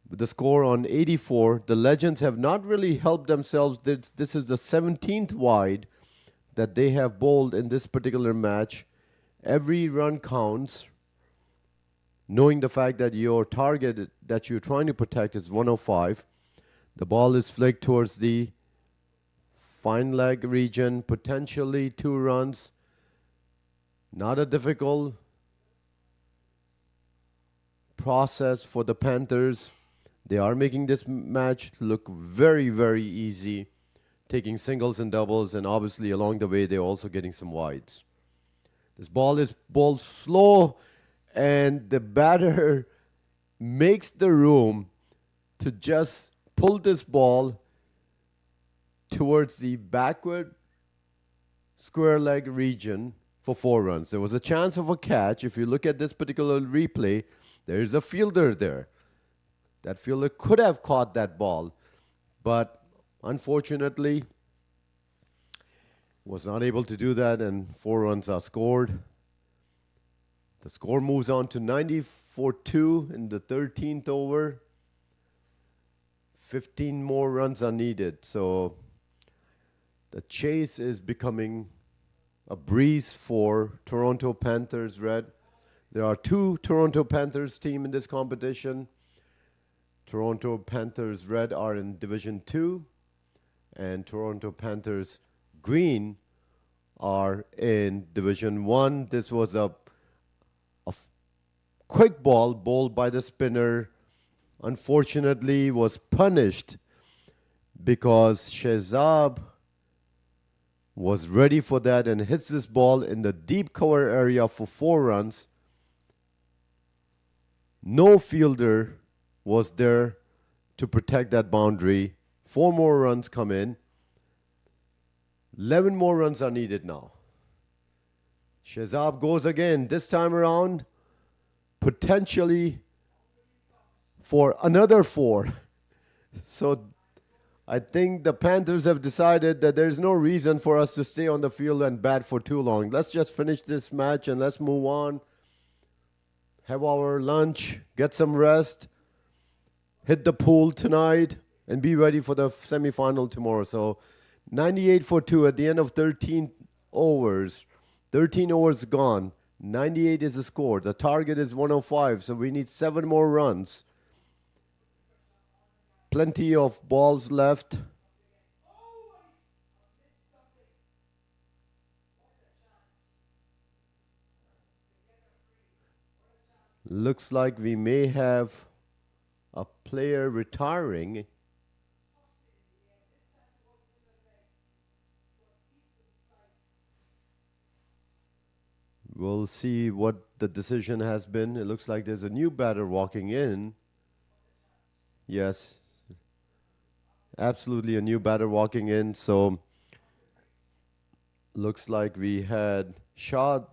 With the score on 84, the Legends have not really helped themselves. This is the 17th wide that they have bowled in this particular match. Every run counts, knowing the fact that your target that you're trying to protect is 105. The ball is flicked towards the fine leg region, potentially 2 runs. Not a difficult process for the Panthers. They are making this match look very, very easy, taking singles and doubles, and obviously along the way they're also getting some wides. This ball is ball slow, and the batter makes the room to just pull this ball towards the backward square leg region for 4 runs. There was a chance of a catch. If you look at this particular replay, there is a fielder there. That fielder could have caught that ball, but unfortunately was not able to do that, and 4 runs are scored. The score moves on to 94-2 in the 13th over. 15 more runs are needed, so the chase is becoming a breeze for Toronto Panthers Red. There are 2 Toronto Panthers teams in this competition. Toronto Panthers Red are in Division 2, and Toronto Panthers Green are in Division 1. This was a quick ball bowled by the spinner. Unfortunately, was punished because Shehzab was ready for that and hits this ball in the deep cover area for 4 runs. No fielder was there to protect that boundary. 4 more runs come in. 11 more runs are needed now. Shehzab goes again, this time around, potentially for another 4. So I think the Panthers have decided that there's no reason for us to stay on the field and bat for too long. Let's just finish this match and let's move on. Have our lunch, get some rest, hit the pool tonight, and be ready for the semifinal tomorrow. So 98-2 at the end of 13 overs. 13 overs gone. 98 is the score. The target is 105, so we need 7 more runs. Plenty of balls left. Looks like we may have a player retiring. We'll see what the decision has been. It looks like there's a new batter walking in. Yes, absolutely a new batter walking in. So looks like we had Shad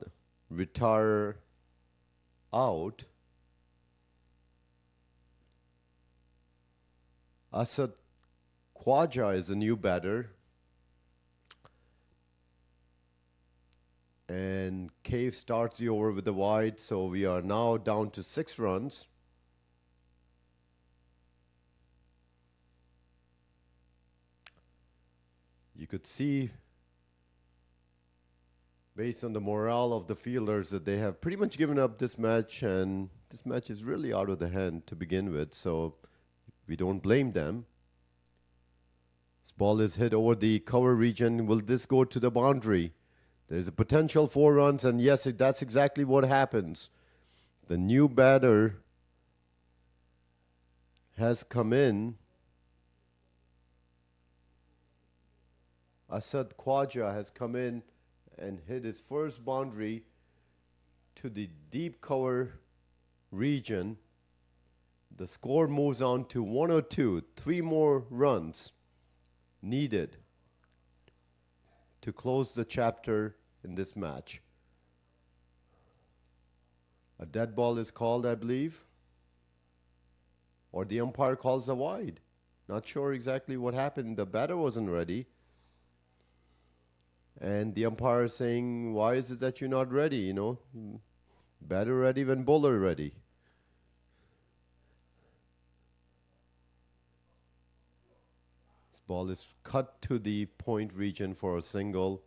retire out. Asad Khwaja is a new batter. And Cave starts the over with the wide, so we are now down to 6 runs. You could see, based on the morale of the fielders, that they have pretty much given up this match, and this match is really out of the hand to begin with, so we don't blame them. This ball is hit over the cover region. Will this go to the boundary? There's a potential 4 runs, and yes, that's exactly what happens. The new batter has come in. Asad Khwaja has come in and hit his first boundary to the deep cover region. The score moves on to 102. 3 more runs needed to close the chapter in this match. A dead ball is called, I believe, or the umpire calls a wide. Not sure exactly what happened. The batter wasn't ready, and the umpire is saying, why is it that you're not ready? You know, batter ready when bowler ready. This ball is cut to the point region for a single.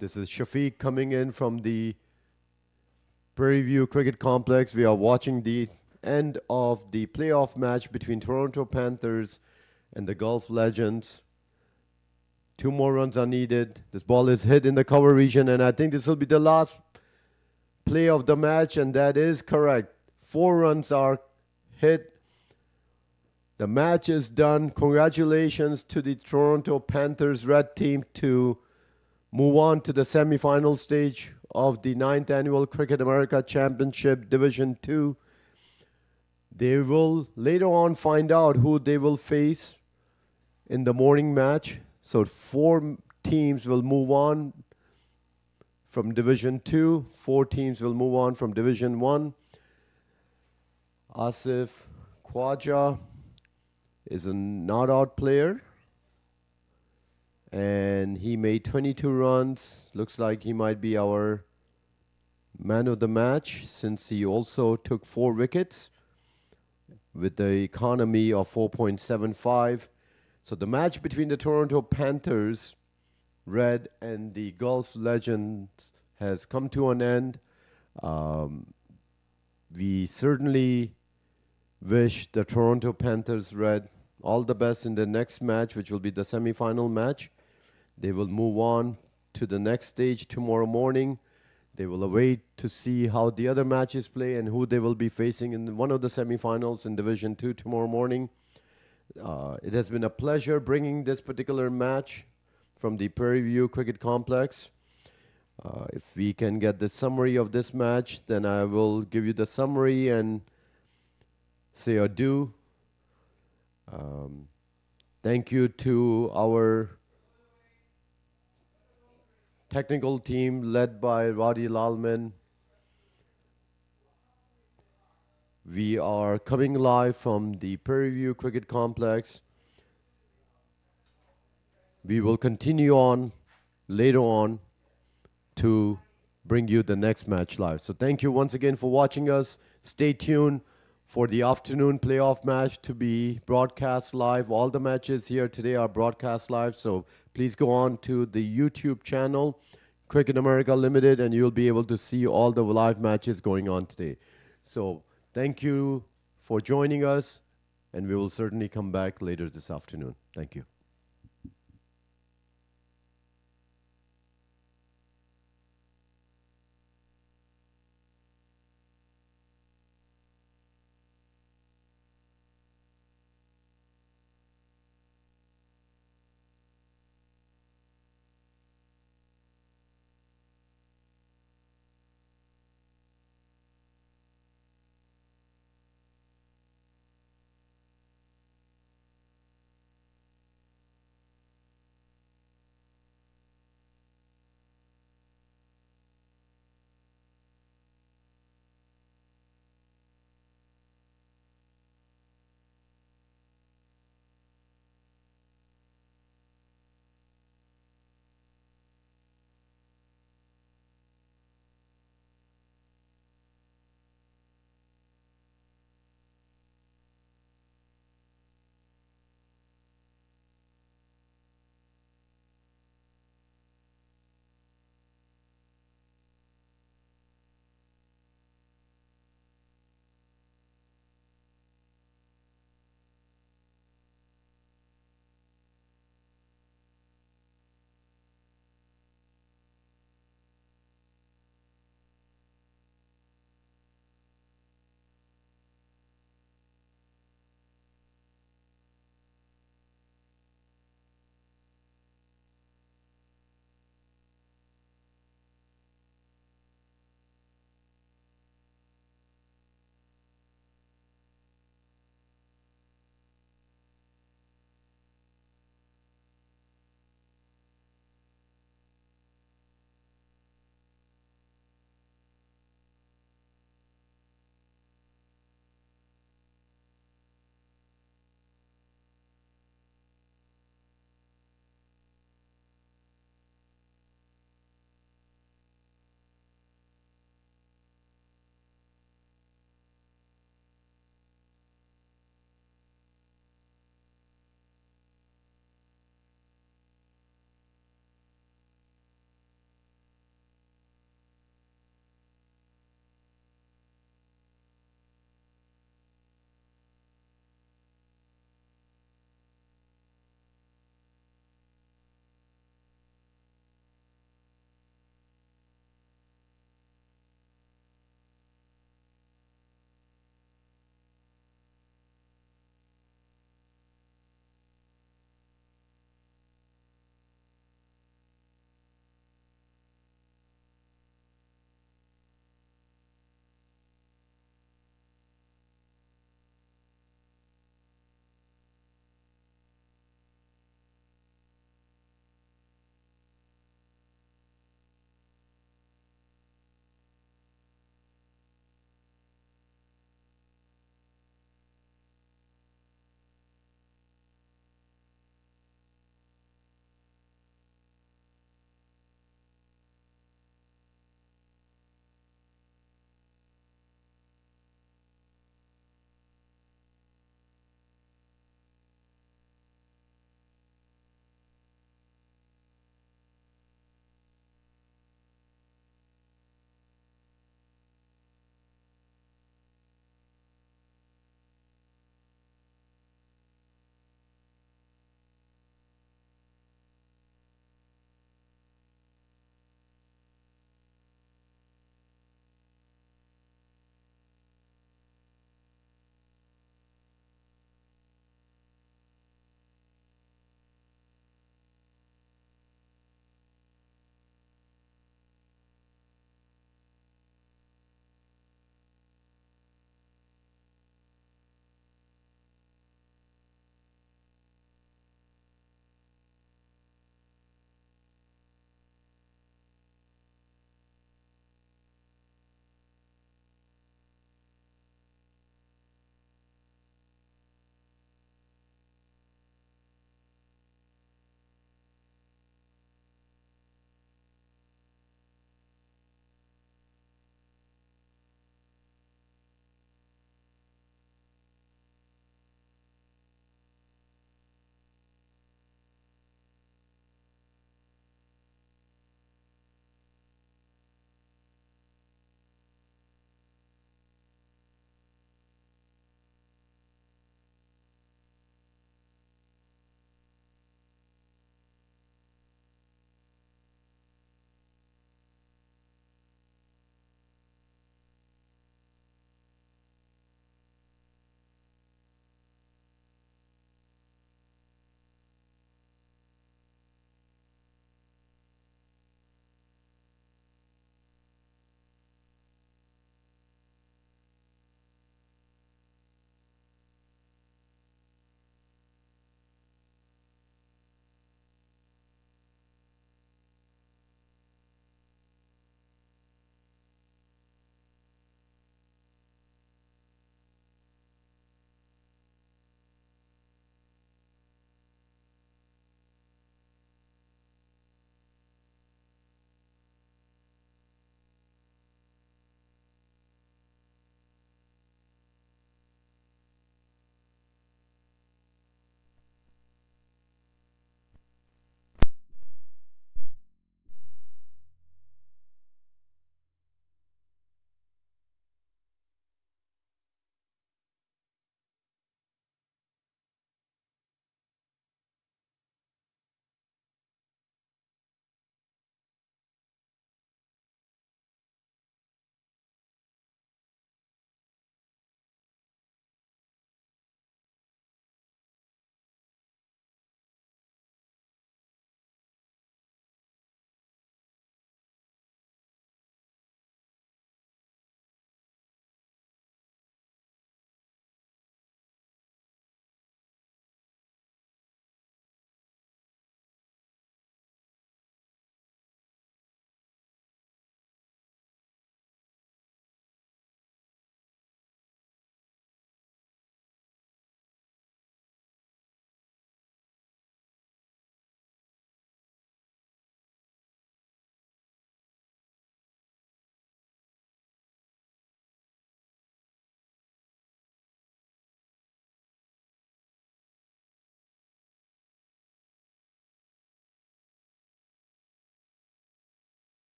This is Shafiq coming in from the Prairie View Cricket Complex. We are watching the end of the playoff match between Toronto Panthers and the Guelph Legends. 2 more runs are needed. This ball is hit in the cover region, and I think this will be the last play of the match, and that is correct. 4 runs are hit. The match is done. Congratulations to the Toronto Panthers Red team to move on to the semi-final stage of the 9th Annual Cricket America Championship Division 2. They will later on find out who they will face in the morning match. So 4 teams will move on from Division 2. 4 teams will move on from Division 1. Asif Khwaja is a not-out player. And he made 22 runs. Looks like he might be our man of the match since he also took 4 wickets with the economy of 4.75. So the match between the Toronto Panthers, Red, and the Guelph Legends has come to an end. We certainly wish the Toronto Panthers, Red, all the best in the next match, which will be the semi-final match. They will move on to the next stage tomorrow morning. They will await to see how the other matches play and who they will be facing in one of the semifinals in Division 2 tomorrow morning. It has been a pleasure bringing this particular match from the Prairie View Cricket Complex. If we can get the summary of this match, then I will give you the summary and say adieu. Thank you to our technical team led by Radi Lalman. We are coming live from the Prairie View Cricket Complex. We will continue on later on to bring you the next match live. So thank you once again for watching us. Stay tuned for the afternoon playoff match to be broadcast live. All the matches here today are broadcast live, so please go on to the YouTube channel, Cricket America Limited, and you'll be able to see all the live matches going on today. So thank you for joining us, and we will certainly come back later this afternoon. Thank you.